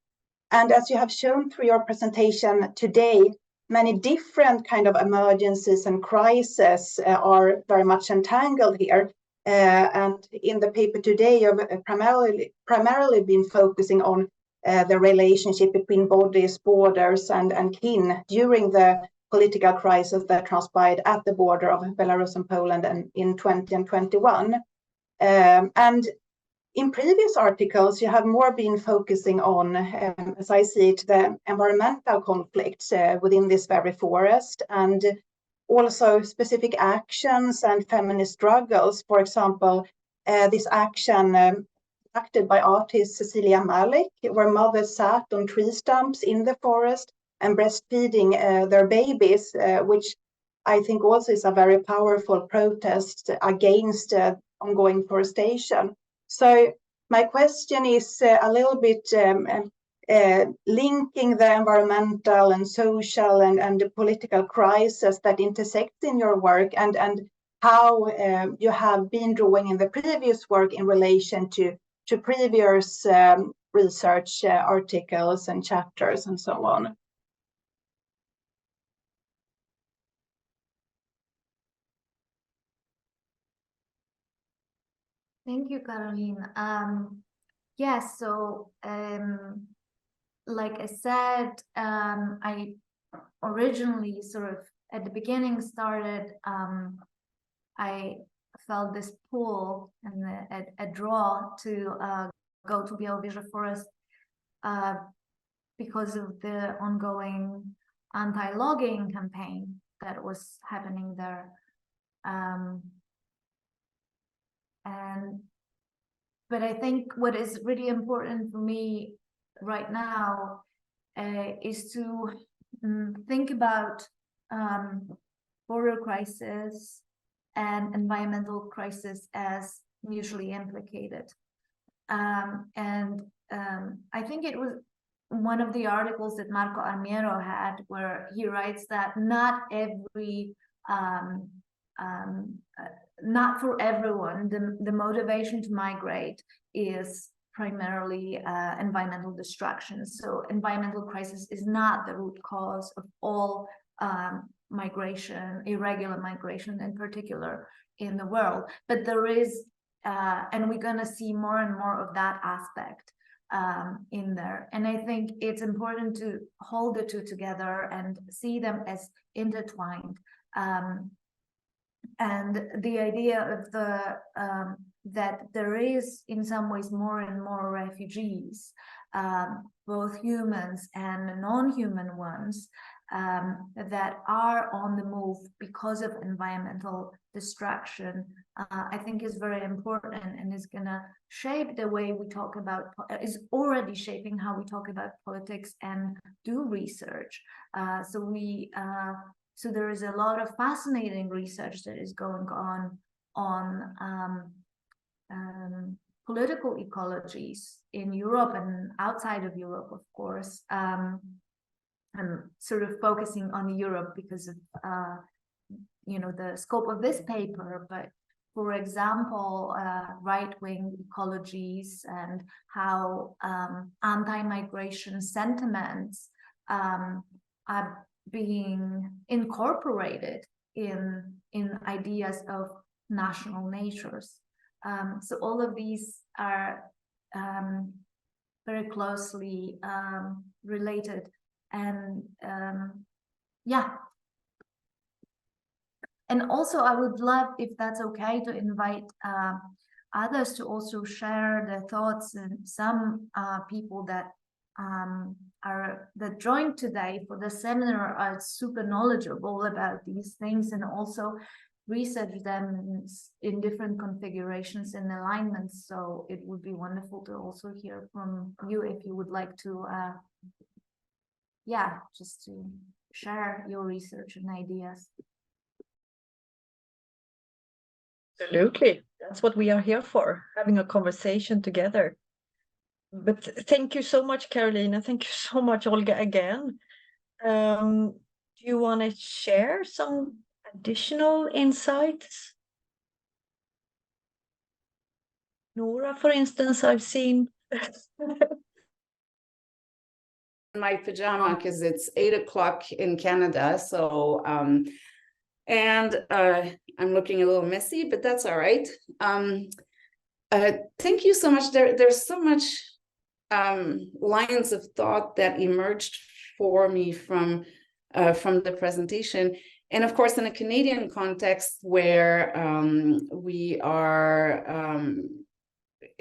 And as you have shown through your presentation today, many different kind of emergencies and crises are very much entangled here. And in the paper today, you've primarily been focusing on the relationship between bodies, borders, and kin during the political crisis that transpired at the border of Belarus and Poland in 20 and 21. And in previous articles, you have more been focusing on, as I see it, the environmental conflicts within this very forest, and also specific actions and feminist struggles. For example, this action acted by artist Cecilia Malik, where mothers sat on tree stumps in the forest and breastfeeding their babies, which I think also is a very powerful protest against ongoing forestation. So my question is a little bit linking the environmental and social and the political crisis that intersect in your work, and how you have been drawing in the previous work in relation to previous research articles and chapters and so on. Thank you, Caroline. Yes, so like I said, I originally sort of at the beginning started, I felt this pull and a draw to go to Bielowieża Forest because of the ongoing anti-logging campaign that was happening there. But I think what is really important for me right now is to think about border crisis and environmental crisis as mutually implicated. I think it was one of the articles that Marco Armiero had, where he writes that not for everyone, the motivation to migrate is primarily environmental destruction. So environmental crisis is not the root cause of all migration, irregular migration in particular in the world. But there is, and we're going to see more and more of that aspect in there. And I think it's important to hold the two together and see them as intertwined. And the idea of that there is in some ways more and more refugees, both humans and non-human ones, that are on the move because of environmental destruction, I think is very important and is going to shape the way we talk about, is already shaping how we talk about politics and do research. So there is a lot of fascinating research that is going on political ecologies in Europe and outside of Europe, of course. I'm sort of focusing on Europe because of the scope of this paper, but for example, right-wing ecologies and how anti-migration sentiments are being incorporated in ideas of national natures. So all of these are very closely related, and yeah. And also I would love, if that's okay, to invite others to also share their thoughts, and some people that joined today for the seminar are super knowledgeable about these things and also research them in different configurations and alignments. So it would be wonderful to also hear from you if you would like to just to share your research and ideas. Absolutely. That's what we are here for, having a conversation together. But thank you so much, Carolina. Thank you so much, Olga, again. Do you want to share some additional insights? Nora, for instance, I've seen. My pajama because it's 8 o'clock in Canada. So, and I'm looking a little messy, but that's all right. Thank you so much. There's so much lines of thought that emerged for me from the presentation. And of course, in a Canadian context where we are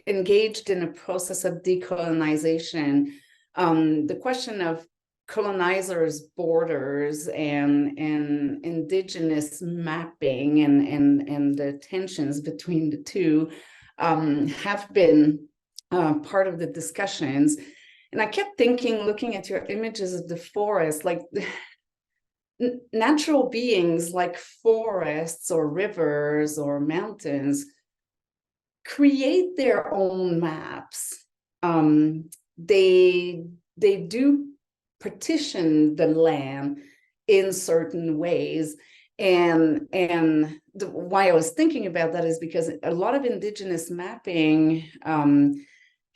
engaged in a process of decolonization, the question of colonizers' borders and indigenous mapping and the tensions between the two have been part of the discussions. And I kept thinking, looking at your images of the forest, like natural beings like forests or rivers or mountains create their own maps. They do partition the land in certain ways, and why I was thinking about that is because a lot of indigenous mapping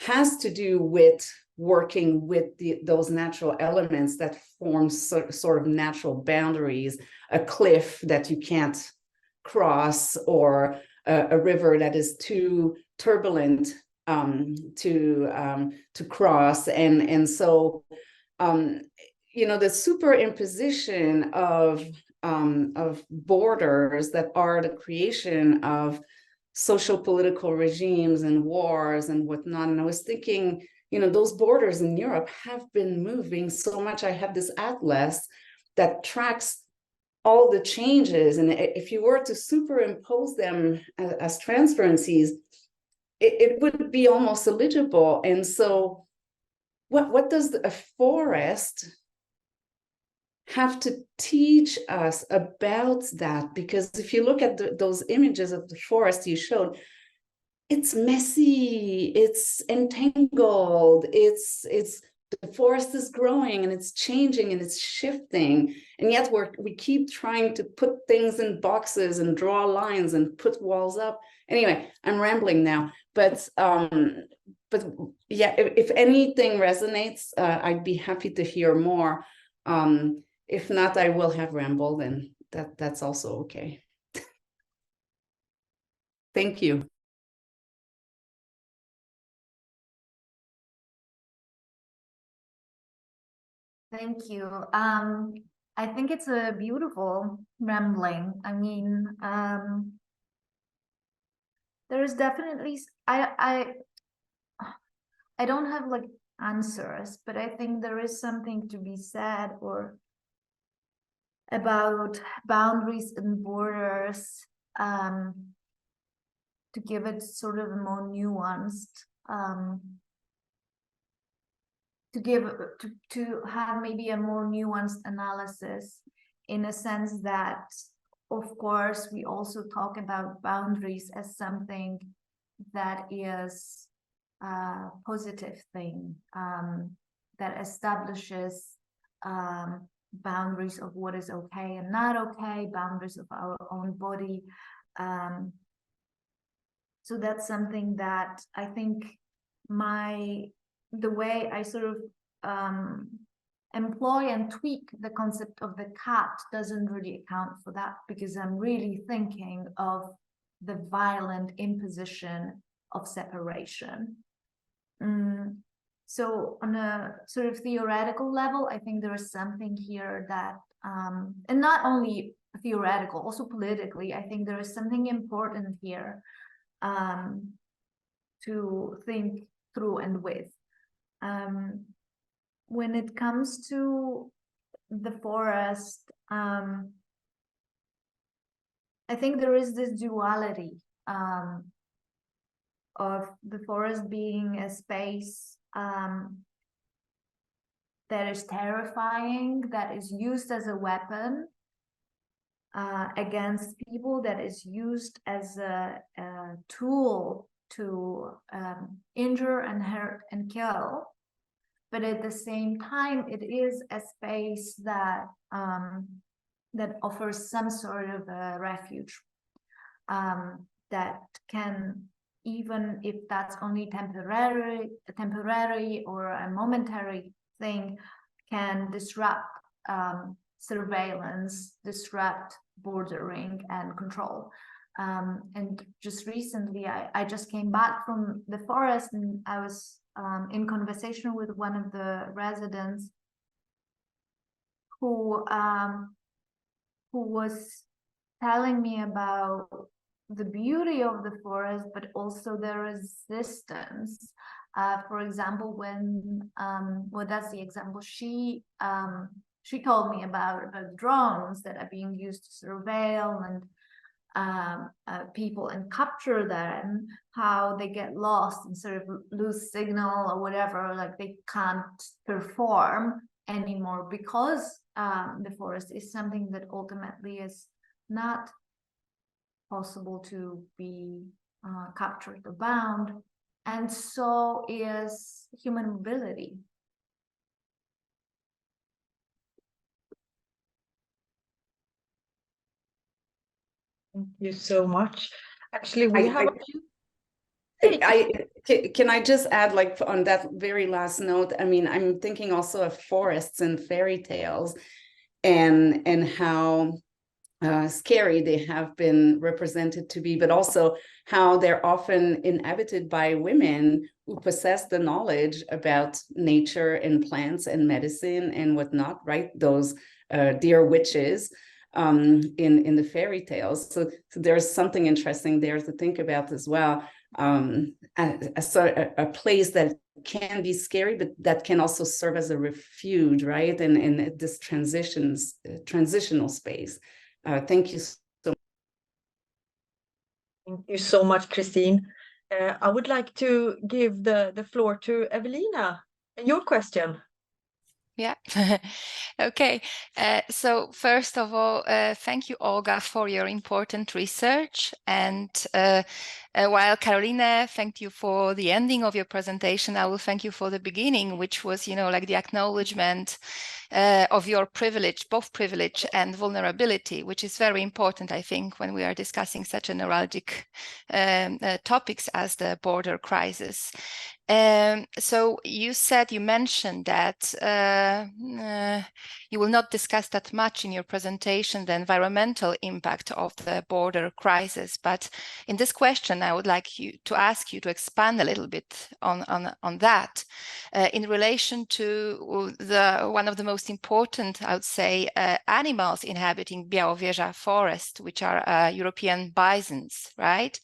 has to do with working with those natural elements that form sort of natural boundaries, a cliff that you can't cross, or a river that is too turbulent to cross, and so the superimposition of borders that are the creation of social political regimes and wars and whatnot. And I was thinking, those borders in Europe have been moving so much. I have this atlas that tracks all the changes, and if you were to superimpose them as transparencies, it would be almost illegible. And so what does a forest have to teach us about that? Because if you look at those images of the forest you showed, it's messy, it's entangled, it's the forest is growing and it's changing and it's shifting, and yet we keep trying to put things in boxes and draw lines and put walls up. Anyway, I'm rambling now, but yeah, if anything resonates, I'd be happy to hear more. If not, I will have rambled, and that's also okay. Thank you. Thank you. I think it's a beautiful rambling. I mean, there is definitely, I don't have like answers, but I think there is something to be said, or about boundaries and borders, to give it sort of a more nuanced, to have maybe a more nuanced analysis, in a sense that, of course, we also talk about boundaries as something that is a positive thing, that establishes boundaries of what is okay and not okay, boundaries of our own body. So that's something that I think the way I sort of employ and tweak the concept of the cat doesn't really account for that, because I'm really thinking of the violent imposition of separation. So on a sort of theoretical level, I think there is something here that, and not only theoretical, also politically, I think there is something important here to think through and with. When it comes to the forest, I think there is this duality of the forest being a space that is terrifying, that is used as a weapon against people, that is used as a tool to injure and hurt and kill. But at the same time, it is a space that that offers some sort of a refuge, that can, even if that's only temporary or a momentary thing, can disrupt surveillance, disrupt bordering and control. And just recently, I just came back from the forest, and I was in conversation with one of the residents who was telling me about the beauty of the forest, but also the resistance. For example, when well, that's the example she told me about drones that are being used to surveil and people and capture them, how they get lost and sort of lose signal or whatever, like they can't perform anymore, because the forest is something that ultimately is not possible to be captured or bound, and so is human mobility. Thank you so much. Actually, we have a few. Can I just add, like, on that very last note, I mean, I'm thinking also of forests and fairy tales, and how scary they have been represented to be, but also how they're often inhabited by women who possess the knowledge about nature and plants and medicine and whatnot, right? Those dear witches in the fairy tales. So there's something interesting there to think about as well. A place that can be scary, but that can also serve as a refuge, right? And this transitional space. Thank you so much. Thank you so much, Christine. I would like to give the floor to Evelina. Your question. Yeah. Okay. So first of all, thank you, Olga, for your important research. And while Caroline thanked you for the ending of your presentation, I will thank you for the beginning, which was, you know, like the acknowledgement of your privilege, both privilege and vulnerability, which is very important, I think, when we are discussing such a neuralgic topics as the border crisis. So you mentioned that you will not discuss that much in your presentation the environmental impact of the border crisis, but in this question I would like to ask you to expand a little bit on that in relation to one of the most important, I would say, animals inhabiting Białowieża forest, which are European bisons, right?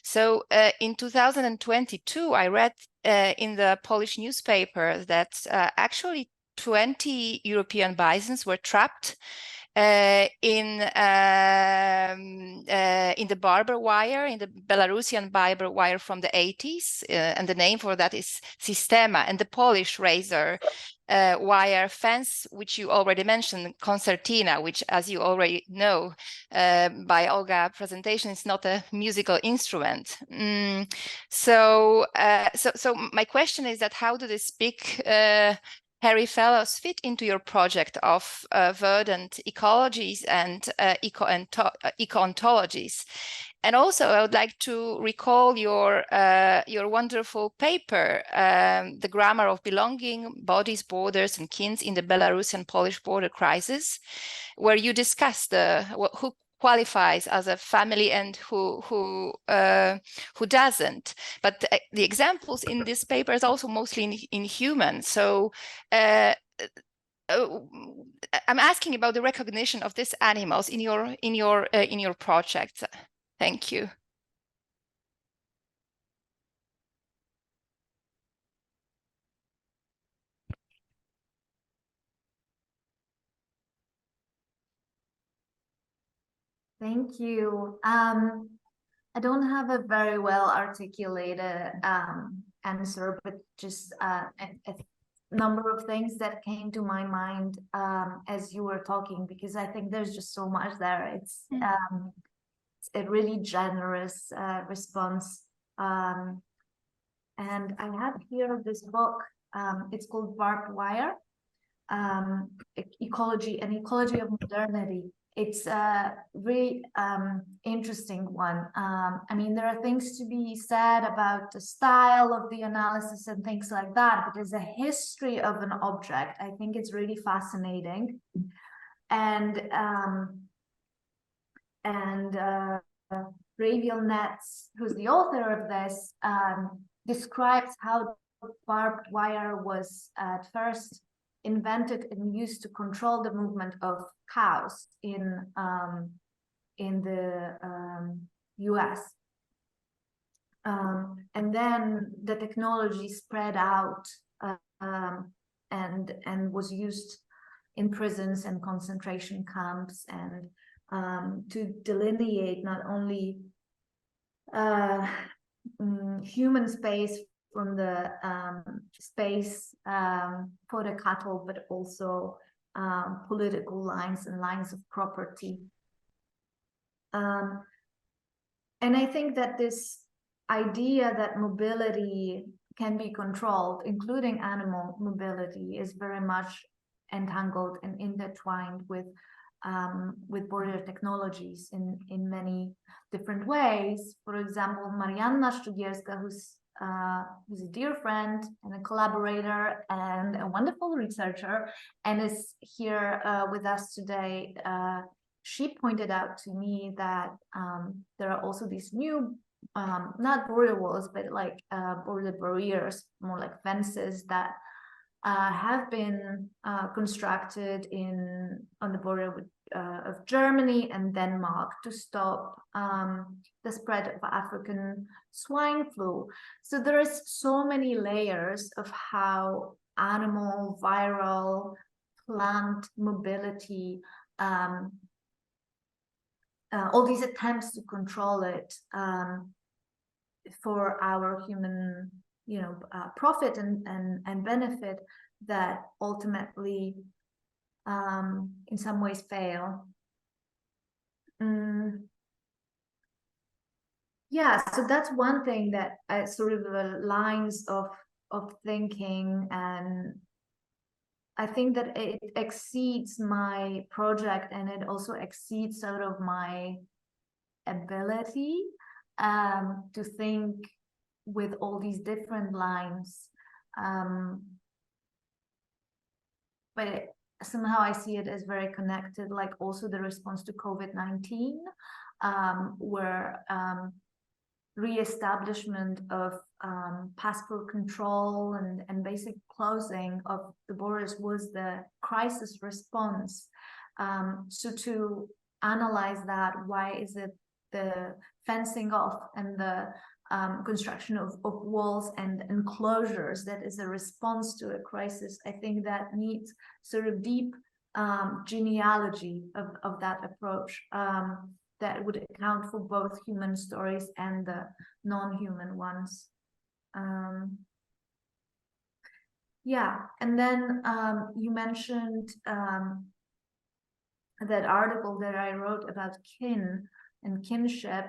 So in 2022, I read in the Polish newspaper that actually 20 European bisons were trapped in the barber wire, in the Belarusian barber wire from the 80s, and the name for that is Sistema, and the Polish razor wire fence, which you already mentioned, concertina, which, as you already know by Olga's presentation, is not a musical instrument. So my question is that how do these big hairy fellows fit into your project of verdant ecologies and eco-ontologies? And also, I would like to recall your wonderful paper, The Grammar of Belonging, Bodies, Borders, and Kins in the Belarusian-Polish Border Crisis, where you discuss who qualifies as a family and who doesn't. But the examples in this paper is also mostly in humans. So I'm asking about the recognition of these animals in your project. Thank you. Thank you. I don't have a very well articulated answer, but just a number of things that came to my mind as you were talking, because I think there's just so much there. It's a really generous response. And I have here this book. It's called Barbed Wire, Ecology and Ecology of Modernity. It's a really interesting one. I mean, there are things to be said about the style of the analysis and things like that, but as a history of an object, I think it's really fascinating. And Raviel Nets, who's the author of this, describes how barbed wire was at first invented and used to control the movement of cows in the US. And then the technology spread out and was used in prisons and concentration camps, and to delineate not only human space from the space for the cattle, but also political lines and lines of property. And I think that this idea that mobility can be controlled, including animal mobility, is very much entangled and intertwined with border technologies in many different ways. For example, Marianna Sztugierska, who's a dear friend and a collaborator and a wonderful researcher, and is here with us today. She pointed out to me that there are also these new, not border walls, but like border barriers, more like fences that have been constructed on the border with, of Germany and Denmark to stop the spread of African swine flu. So there is so many layers of how animal, viral, plant mobility, all these attempts to control it for our human, profit and benefit, that ultimately in some ways fail. Yeah, so that's one thing that sort of the lines of thinking, and I think that it exceeds my project, and it also exceeds sort of my ability to think with all these different lines. But somehow I see it as very connected, like also the response to COVID-19, where re-establishment of passport control and basic closing of the borders was the crisis response. So to analyze that, why is it the fencing off and the construction of walls and enclosures that is a response to a crisis? I think that needs sort of deep genealogy of that approach that would account for both human stories and the non-human ones. Yeah, and then you mentioned that article that I wrote about kin and kinship,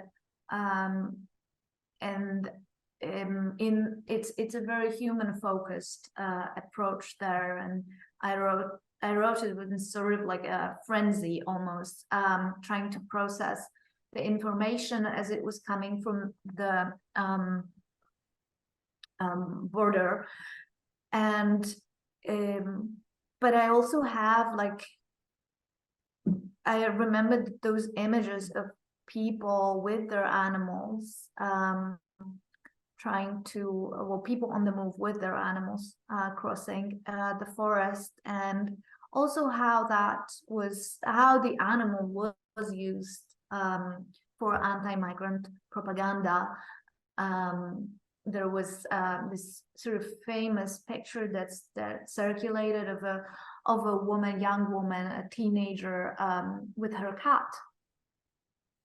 and it's a very human focused approach there, and I wrote it with sort of like a frenzy almost, trying to process the information as it was coming from the border, and but I also have I remembered those images of people with their animals, trying to, well, people on the move with their animals, crossing the forest, and also how the animal was used for anti-migrant propaganda. There was this sort of famous picture that circulated of a young woman, a teenager, with her cat,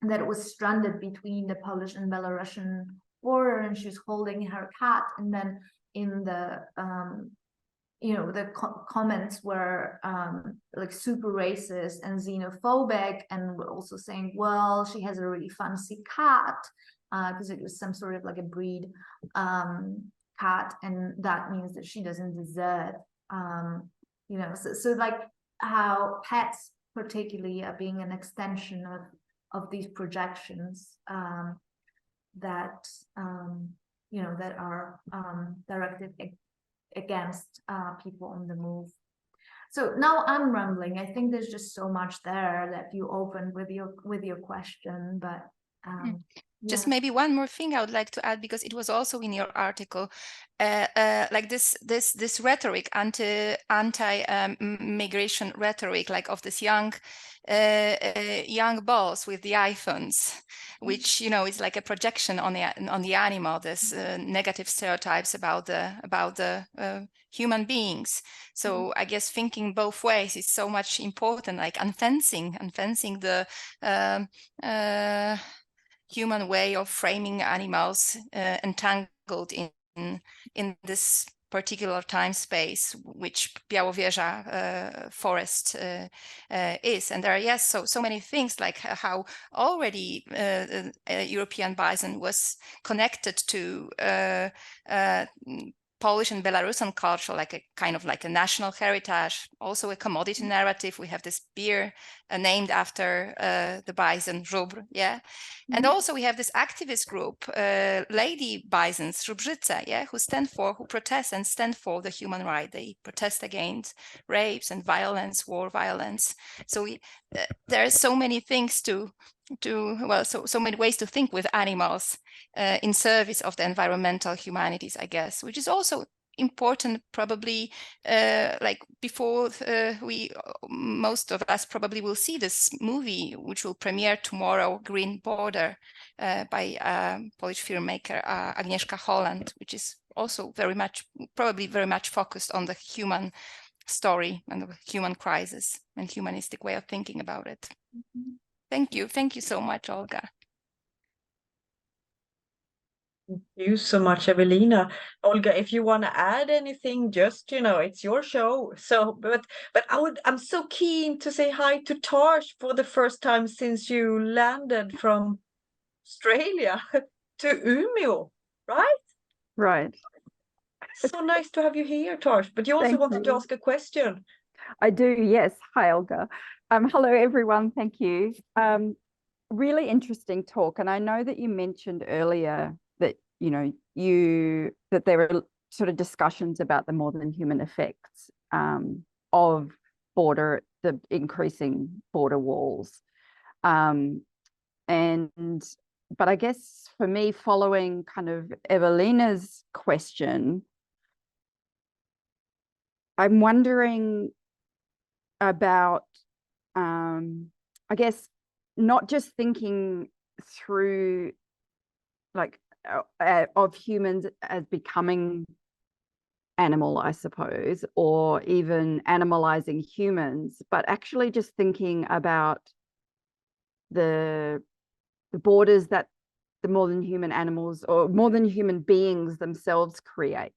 that was stranded between the Polish and Belarusian border, and she's holding her cat, and then in the the comments were like super racist and xenophobic, and were also saying, well, she has a really fancy cat, because it was some sort of like a breed cat, and that means that she doesn't deserve, so like how pets particularly are being an extension of these projections that that are directed against people on the move. So now I'm rambling. I think there's just so much there that you opened with your question, but just maybe one more thing I would like to add, because it was also in your article, like this rhetoric, anti-migration rhetoric, like of this young boss with the iPhones, which is like a projection on the animal. This negative stereotypes about the human beings. So I guess thinking both ways is so much important, like unfencing the human way of framing animals entangled in this particular time space, which Białowieża forest is. And there are so many things, like how already European bison was connected to Polish and Belarusian culture, like a kind of like a national heritage, also a commodity narrative. We have this beer named after the bison, żubr, yeah. And also we have this activist group, lady bisons, żubrzyce, who protest and stand for the human right. They protest against rapes and violence, war violence. So there are so many things so many ways to think with animals in service of the environmental humanities, I guess, which is also important, probably, like before most of us probably will see this movie, which will premiere tomorrow, Green Border, by Polish filmmaker Agnieszka Holland, which is also probably very much focused on the human story and the human crisis and humanistic way of thinking about it. Thank you so much, Olga. Thank you so much, Evelina. Olga, if you want to add anything, just it's your show. So, but I'm so keen to say hi to Tarsh for the first time since you landed from Australia to Umeå, right? Right. So nice to have you here, Tarsh. But you also wanted to ask a question. I do, yes. Hi, Olga. Hello, everyone. Thank you. Really interesting talk. And I know that you mentioned earlier that, that there were sort of discussions about the more than human effects of the increasing border walls. But I guess for me, following kind of Evelina's question, I'm wondering about, I guess, not just thinking through like of humans as becoming animal, I suppose, or even animalizing humans, but actually just thinking about the borders that the more than human animals or more than human beings themselves create,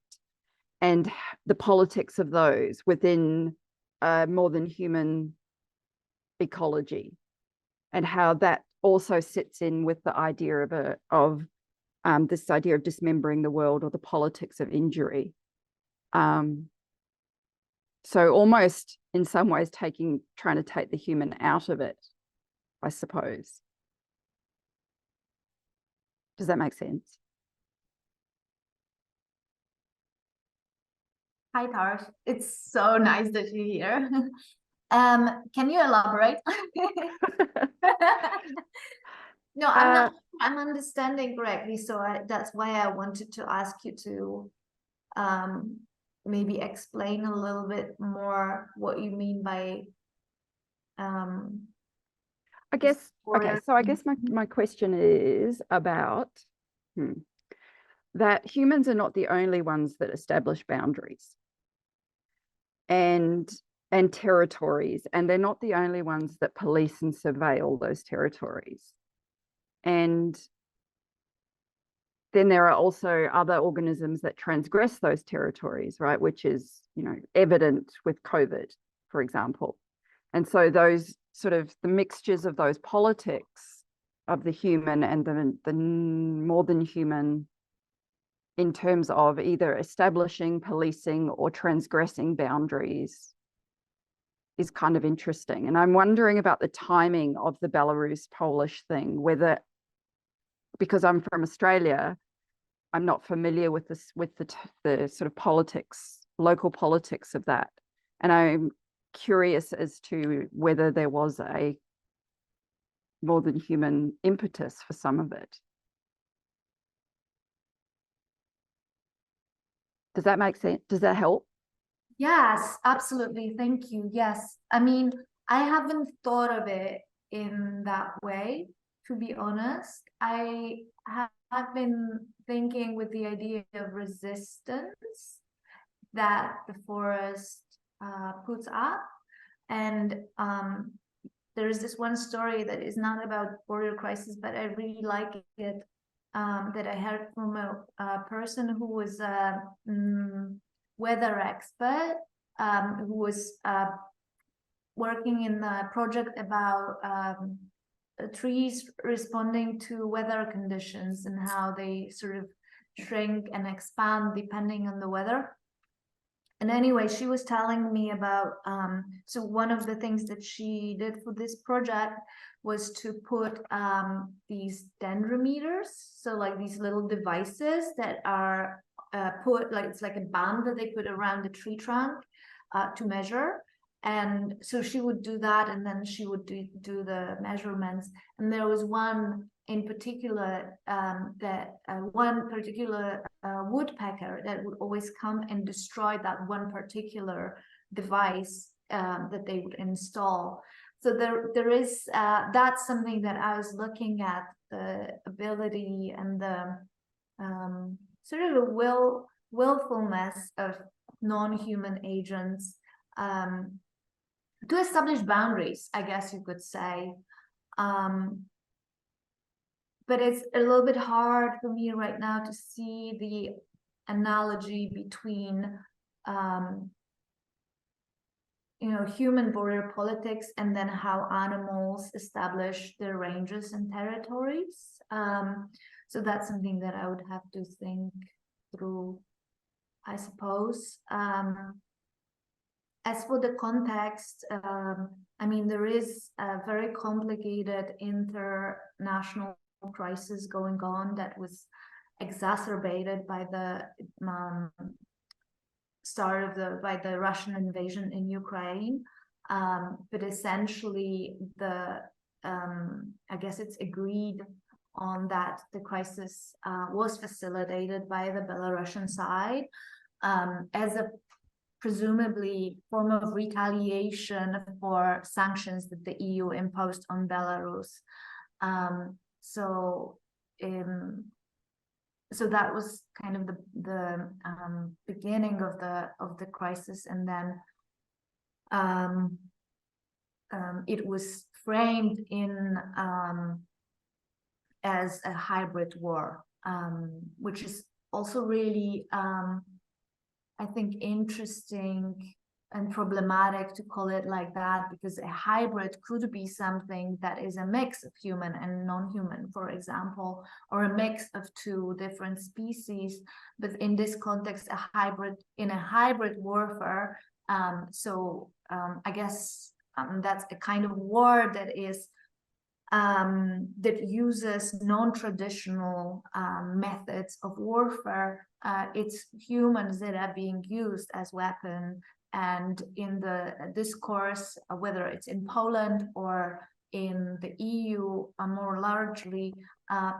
and the politics of those within more than human ecology, and how that also sits in with the idea of this idea of dismembering the world, or the politics of injury. So almost in some ways trying to take the human out of it, I suppose. Does that make sense? Hi, Tars. It's so nice that you're here. Can you elaborate? No, I'm not. I'm understanding correctly, so that's why I wanted to ask you to maybe explain a little bit more what you mean by I guess, okay, so I guess my question is about that humans are not the only ones that establish boundaries and territories, and they're not the only ones that police and surveil those territories. And then there are also other organisms that transgress those territories, right? Which is, evident with COVID, for example. And so those sort of the mixtures of those politics of the human and the more than human in terms of either establishing, policing, or transgressing boundaries is kind of interesting. And I'm wondering about the timing of the Belarus-Polish thing, whether, because I'm from Australia, I'm not familiar with this, with the sort of politics, local politics of that. And I'm curious as to whether there was a more than human impetus for some of it. Does that make sense? Does that help? Yes, absolutely. Thank you. Yes. I mean, I haven't thought of it in that way, to be honest. I have been thinking with the idea of resistance that the forest puts up. And there is this one story that is not about border crisis, but I really like it, that I heard from a person who was a weather expert, who was working in a project about trees responding to weather conditions and how they sort of shrink and expand depending on the weather. And anyway, she was telling me about, so one of the things that she did for this project was to put these dendrometers, so like these little devices that are put, like it's like a band that they put around the tree trunk to measure. And so she would do that, and then she would do the measurements. And there was one in particular one particular woodpecker that would always come and destroy that one particular device that they would install. So there is that's something that I was looking at, the ability and the sort of the willfulness of non-human agents to establish boundaries, I guess you could say. But it's a little bit hard for me right now to see the analogy between human border politics and then how animals establish their ranges and territories. So that's something that I would have to think through, I suppose. As for the context, I mean, there is a very complicated international crisis going on that was exacerbated by the by the Russian invasion in Ukraine. But essentially, I guess it's agreed on that the crisis was facilitated by the Belarusian side as a presumably form of retaliation for sanctions that the EU imposed on Belarus. So so that was kind of the beginning of the crisis, and then it was framed in as a hybrid war, which is also really I think interesting and problematic to call it like that, because a hybrid could be something that is a mix of human and non-human, for example, or a mix of two different species. But in this context, a hybrid warfare, I guess that's a kind of war that is that uses non-traditional methods of warfare. It's humans that are being used as weapons. And in the discourse, whether it's in Poland or in the EU, more largely,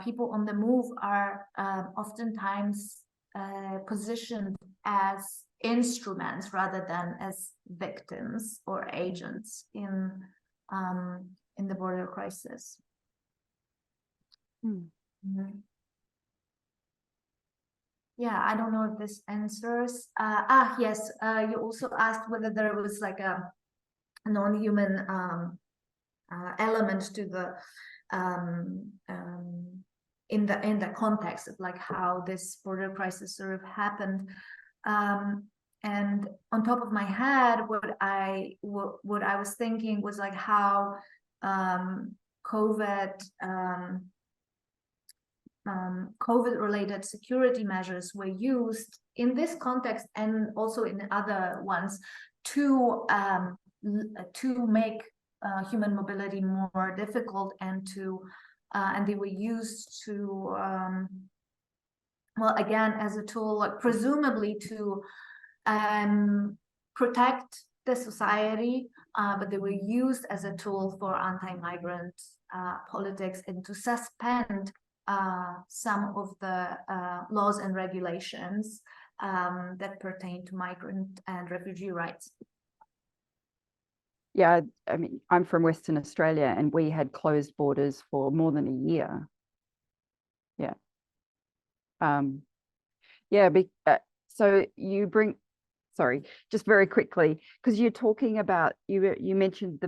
people on the move are oftentimes positioned as instruments rather than as victims or agents in the border crisis. Mm-hmm. Yeah, I don't know if this answers. Yes, you also asked whether there was like a non-human element to the in the context of like how this border crisis sort of happened. And on top of my head, what I was thinking was like how COVID-related security measures were used in this context and also in other ones to make human mobility more difficult, and they were used to well, again, as a tool, like, presumably to protect the society, but they were used as a tool for anti-migrant politics and to suspend some of the laws and regulations that pertain to migrant and refugee rights. Yeah, I mean, I'm from Western Australia, and we had closed borders for more than a year. Yeah. So you bring, sorry, just very quickly, because you're talking about, you mentioned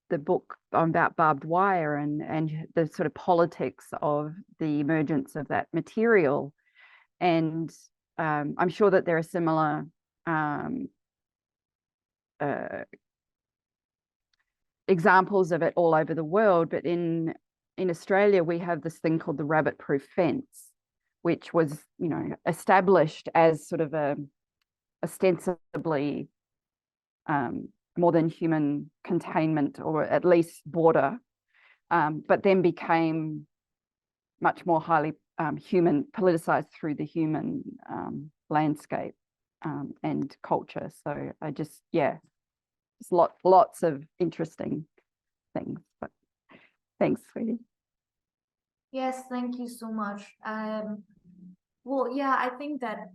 the book about barbed wire and the sort of politics of the emergence of that material. And I'm sure that there are similar examples of it all over the world, but in Australia we have this thing called the rabbit-proof fence, which was, you know, established as sort of a ostensibly more than human containment, or at least border, but then became much more highly human, politicized through the human landscape and culture. So I just, yeah, it's lots of interesting things. But thanks, sweetie. Yes, thank you so much. Well, yeah, I think that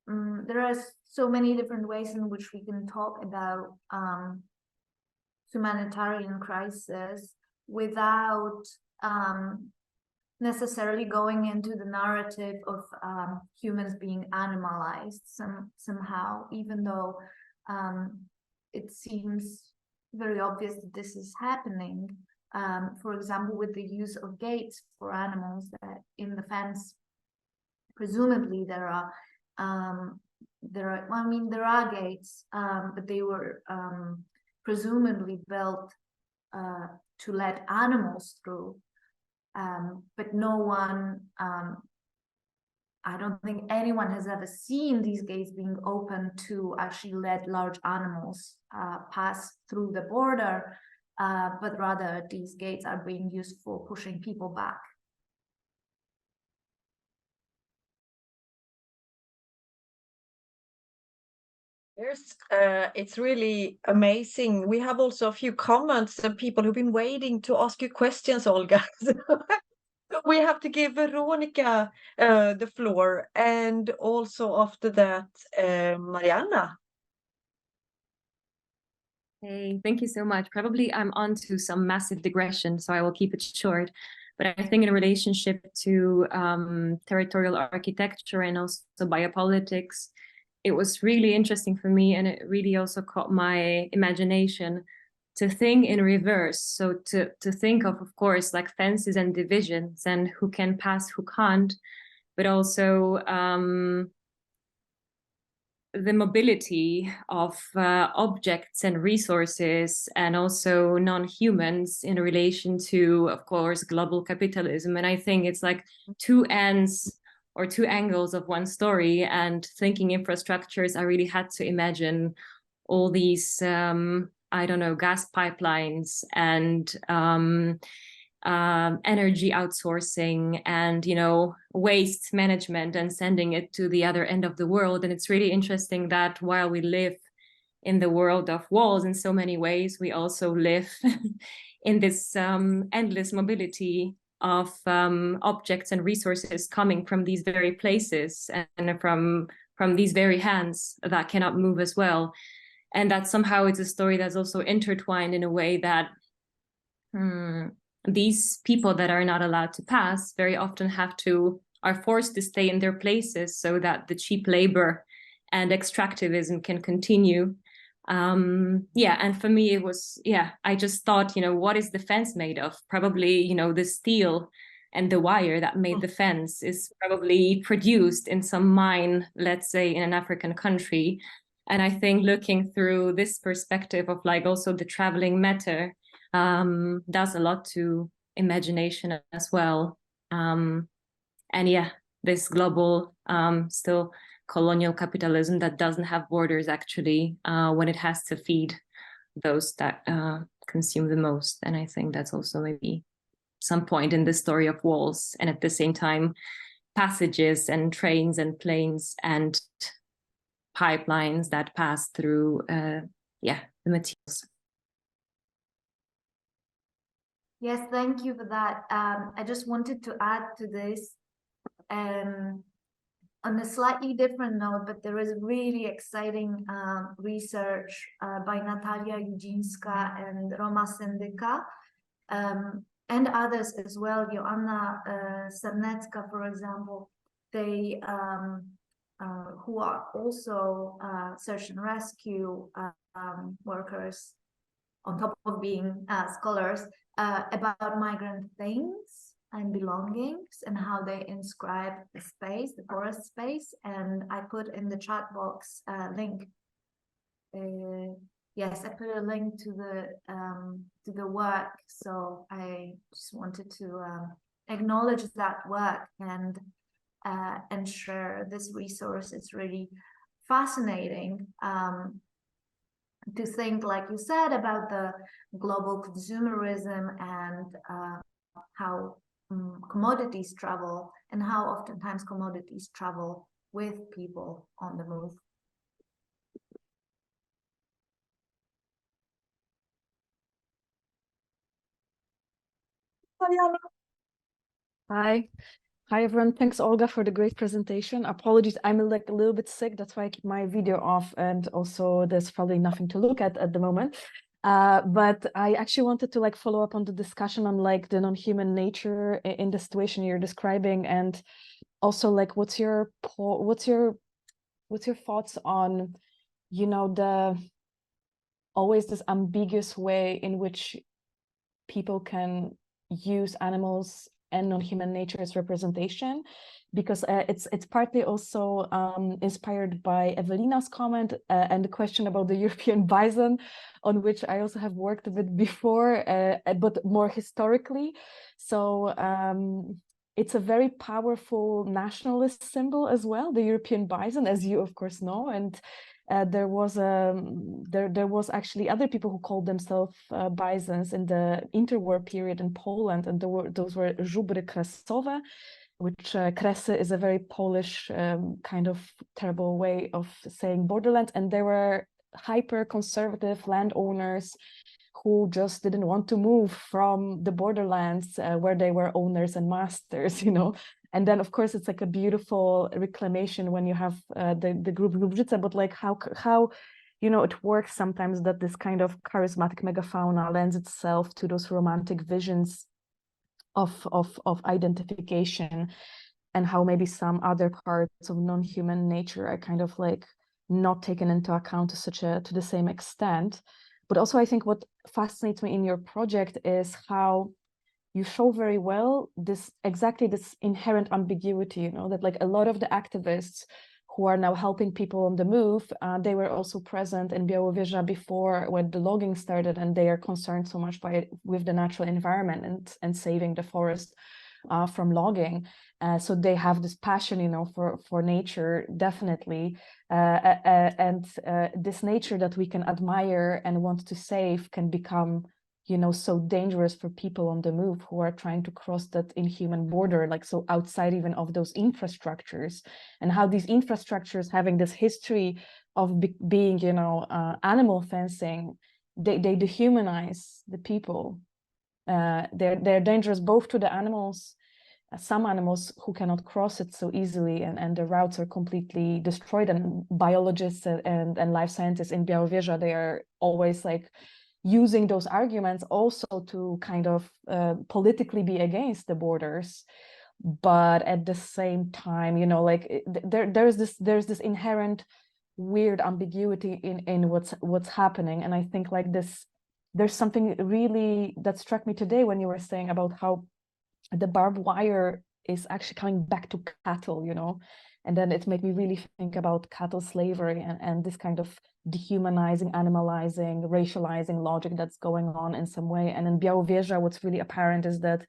there are so many different ways in which we can talk about humanitarian crisis without necessarily going into the narrative of humans being animalized somehow, even though it seems very obvious that this is happening. For example, with the use of gates for animals that in the fence, presumably there are gates, but they were presumably built to let animals through. But no one, I don't think anyone has ever seen these gates being open to actually let large animals pass through the border, but rather these gates are being used for pushing people back. It's really amazing. We have also a few comments and people who've been waiting to ask you questions, Olga. We have to give Veronica the floor, and also after that, Mariana. Hey, thank you so much. Probably I'm on to some massive digression, so I will keep it short. But I think in relationship to territorial architecture and also biopolitics, it was really interesting for me, and it really also caught my imagination to think in reverse. So to think of course, like fences and divisions and who can pass, who can't, but also the mobility of objects and resources, and also non-humans in relation to, of course, global capitalism. And I think it's like two ends or two angles of one story. And thinking infrastructures, I really had to imagine all these, I don't know, gas pipelines and energy outsourcing and, you know, waste management and sending it to the other end of the world. And it's really interesting that while we live in the world of walls in so many ways, we also live in this endless mobility of objects and resources coming from these very places and from these very hands that cannot move as well. And that somehow it's a story that's also intertwined in a way that these people that are not allowed to pass very often are forced to stay in their places so that the cheap labor and extractivism can continue. And for me, it was, I just thought, you know, what is the fence made of? Probably, you know, the steel and the wire that made the fence is probably produced in some mine, let's say in an African country. And I think looking through this perspective of like also the traveling matter, does a lot to imagination as well. This global, still colonial capitalism that doesn't have borders actually, when it has to feed those that consume the most. And I think that's also maybe some point in the story of walls, and at the same time, passages and trains and planes and pipelines that pass through, the materials. Yes, thank you for that. I just wanted to add to this on a slightly different note, but there is really exciting research by Natalia Judzinska and Roma Sendyka, and others as well, Joanna Sernecka, for example, they who are also search and rescue workers on top of being scholars, about migrant things and belongings and how they inscribe the space, the forest space. And I put in the chat box a link. Yes, I put a link to the work. So I just wanted to acknowledge that work and share this resource. It's really fascinating. To think, like you said, about the global consumerism and how commodities travel, and how oftentimes commodities travel with people on the move. Hi. Hi, everyone. Thanks, Olga, for the great presentation. Apologies, I'm like a little bit sick. That's why I keep my video off. And also there's probably nothing to look at the moment. But I actually wanted to like follow up on the discussion on like the non-human nature in the situation you're describing. And also like, what's your thoughts on, you know, always this ambiguous way in which people can use animals and non-human nature as representation, because it's partly also inspired by Evelina's comment and the question about the European bison, on which I also have worked a bit before, but more historically. So it's a very powerful nationalist symbol as well, the European bison, as you of course know. And there was actually other people who called themselves bisons in the interwar period in Poland, and those were żubry kresowe, which kresy is a very Polish kind of terrible way of saying borderland, and they were hyper-conservative landowners who just didn't want to move from the borderlands where they were owners and masters, you know. And then, of course, it's like a beautiful reclamation when you have the group Lubrzyca, but like how, you know, it works sometimes that this kind of charismatic megafauna lends itself to those romantic visions of identification, and how maybe some other parts of non-human nature are kind of like not taken into account to the same extent. But also I think what fascinates me in your project is how you show very well this inherent ambiguity, you know, that like a lot of the activists who are now helping people on the move, they were also present in Białowieża before when the logging started, and they are concerned so much with the natural environment and saving the forest from logging. So they have this passion, you know, for nature, definitely. And this nature that we can admire and want to save can become, you know, so dangerous for people on the move who are trying to cross that inhuman border, like so outside even of those infrastructures, and how these infrastructures having this history of being, you know, animal fencing, they dehumanize the people. They're dangerous both to the animals, some animals who cannot cross it so easily, and the routes are completely destroyed. And biologists and life scientists in Białowieża, they are always like using those arguments also to kind of politically be against the borders, but at the same time, you know, like there's this inherent weird ambiguity in what's happening. And I think like there's something really that struck me today when you were saying about how the barbed wire is actually coming back to cattle, you know, and then it made me really think about cattle slavery and this kind of dehumanizing, animalizing, racializing logic that's going on in some way. And in Białowieża, what's really apparent is that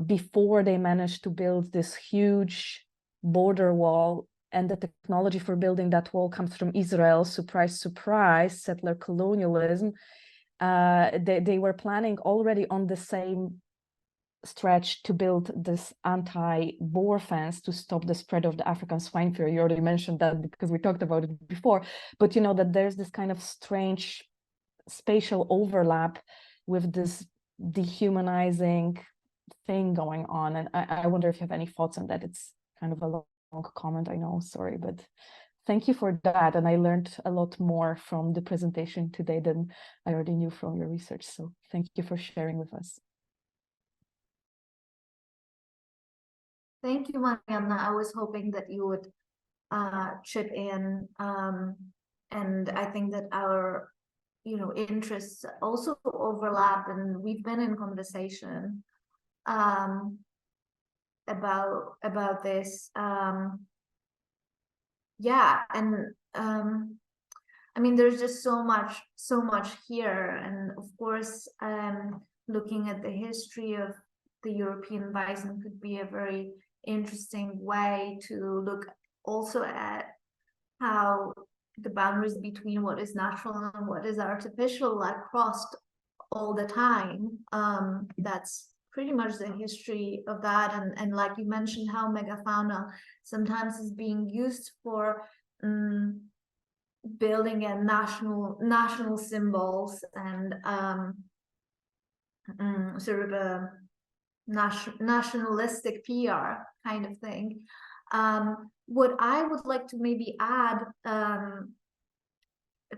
before they managed to build this huge border wall, and the technology for building that wall comes from Israel, surprise, surprise, settler colonialism, they were planning already on the same stretch to build this anti-boar fence to stop the spread of the African swine fever. You already mentioned that because we talked about it before, but you know that there's this kind of strange spatial overlap with this dehumanizing thing going on. And I wonder if you have any thoughts on that. It's kind of a long comment, I know, sorry, but thank you for that. And I learned a lot more from the presentation today than I already knew from your research. So thank you for sharing with us. Thank you, Marianna. I was hoping that you would chip in, and I think that our, you know, interests also overlap, and we've been in conversation about this. Yeah, and I mean, there's just so much here, and of course, looking at the history of the European bison could be a very interesting way to look also at how the boundaries between what is natural and what is artificial are crossed all the time. That's pretty much the history of that, and like you mentioned, how megafauna sometimes is being used for building and national symbols and sort of a nationalistic PR kind of thing. What I would like to maybe add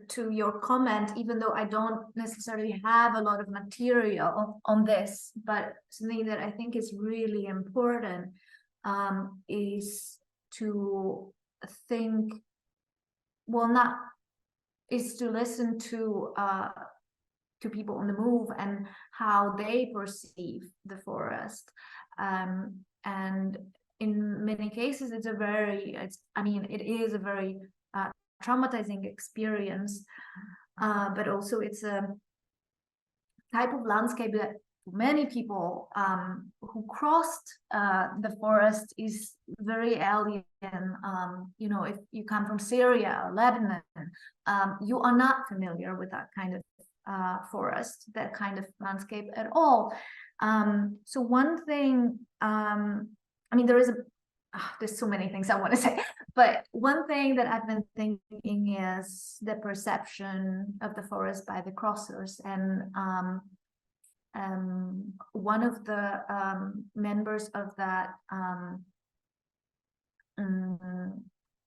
to your comment, even though I don't necessarily have a lot of material on this, but something that I think is really important is to think, well, is to listen to people on the move and how they perceive the forest. And in many cases, it is a very traumatizing experience, but also it's a type of landscape that many people who crossed the forest is very alien. You know, if you come from Syria or Lebanon, you are not familiar with that kind of forest, that kind of landscape at all. So one thing, I mean, there's so many things I want to say, but one thing that I've been thinking is the perception of the forest by the crossers. And one of the members of that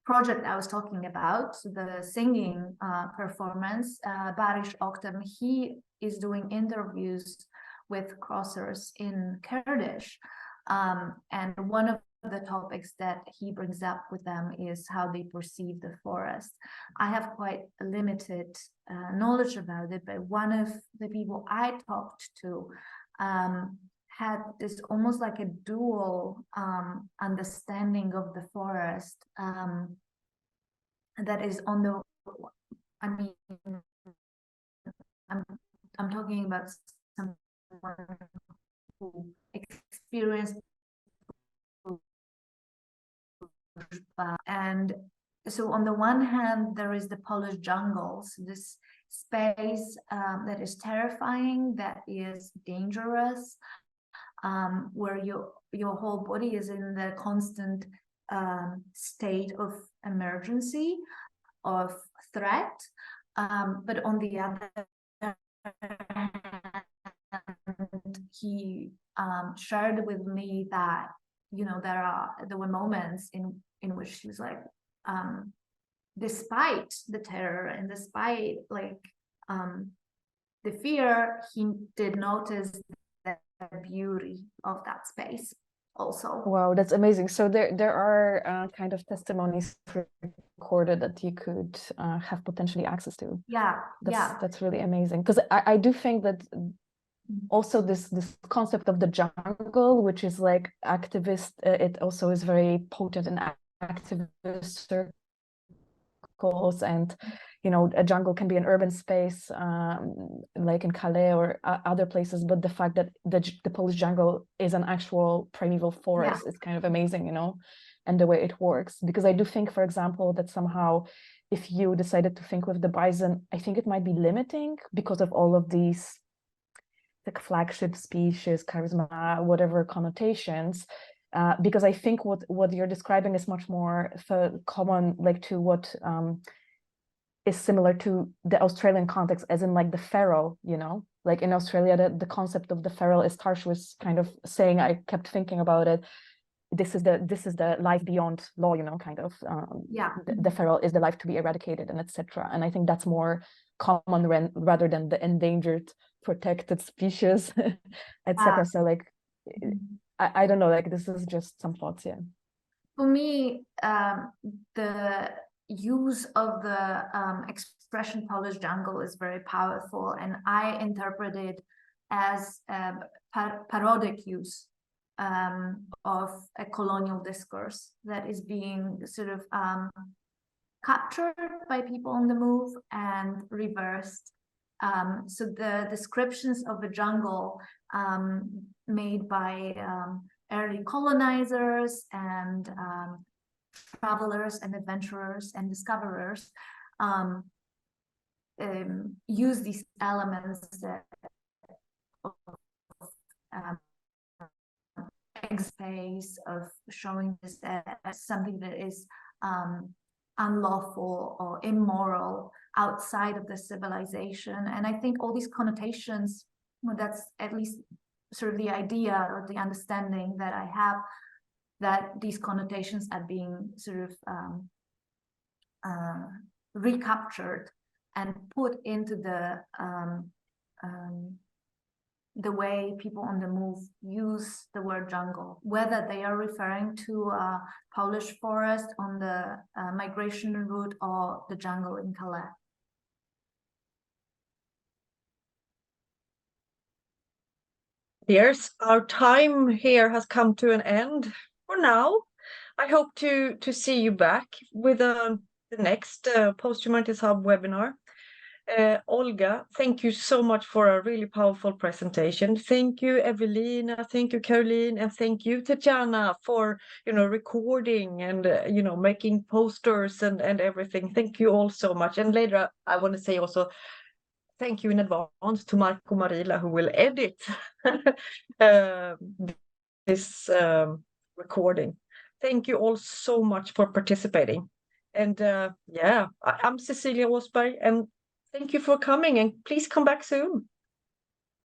project I was talking about, the singing performance, Barish Oktem, he is doing interviews with crossers in Kurdish. And one of the topics that he brings up with them is how they perceive the forest. I have quite limited knowledge about it, but one of the people I talked to had this almost like a dual understanding of the forest that is on the, I mean, I'm talking about someone who experienced and so on the one hand there is the Polish jungles, this space that is terrifying, that is dangerous, where your whole body is in the constant state of emergency, of threat, but on the other hand, he shared with me that, you know, there were moments in which he was like, despite the terror and despite like the fear, he did notice the beauty of that space also. Wow, that's amazing. So there are kind of testimonies recorded that you could have potentially access to. Yeah, that's really amazing, because I do think that also this concept of the jungle, which is like activist, it also is very potent in activist circles. And you know, a jungle can be an urban space, like in Calais or other places, but the fact that the Polish jungle is an actual primeval forest is kind of amazing, you know, and the way it works. Because I do think, for example, that somehow if you decided to think with the bison, I think it might be limiting because of all of these like flagship species, charisma, whatever connotations, because I think what you're describing is much more common, like to what is similar to the Australian context, as in like the feral, you know, like in Australia, the concept of the feral, as Tarsh was kind of saying, I kept thinking about it. This is the life beyond law, you know, kind of. The feral is the life to be eradicated, and etc. And I think that's more common rather than the endangered, protected species, etc. So like, I don't know, like this is just some thoughts. Yeah. For me, the use of the expression Polish jungle is very powerful, and I interpret it as a parodic use of a colonial discourse that is being sort of captured by people on the move and reversed. So the descriptions of the jungle made by early colonizers and travelers and adventurers and discoverers use these elements of space, of showing this as something that is unlawful or immoral outside of the civilization. And I think all these connotations, well, that's at least sort of the idea or the understanding that I have, that these connotations are being sort of recaptured and put into the way people on the move use the word jungle, whether they are referring to a Polish forest on the migration route or the jungle in Calais. Yes, our time here has come to an end for now. I hope to see you back with the next Poshumanities Hub webinar. Olga, thank you so much for a really powerful presentation. Thank you, Evelina. Thank you, Caroline, and thank you, Tatjana, for recording and making posters and everything. Thank you all so much. And later, I want to say also thank you in advance to Marco Marila, who will edit this recording. Thank you all so much for participating. And I'm Cecilia Åsberg, and thank you for coming, and please come back soon.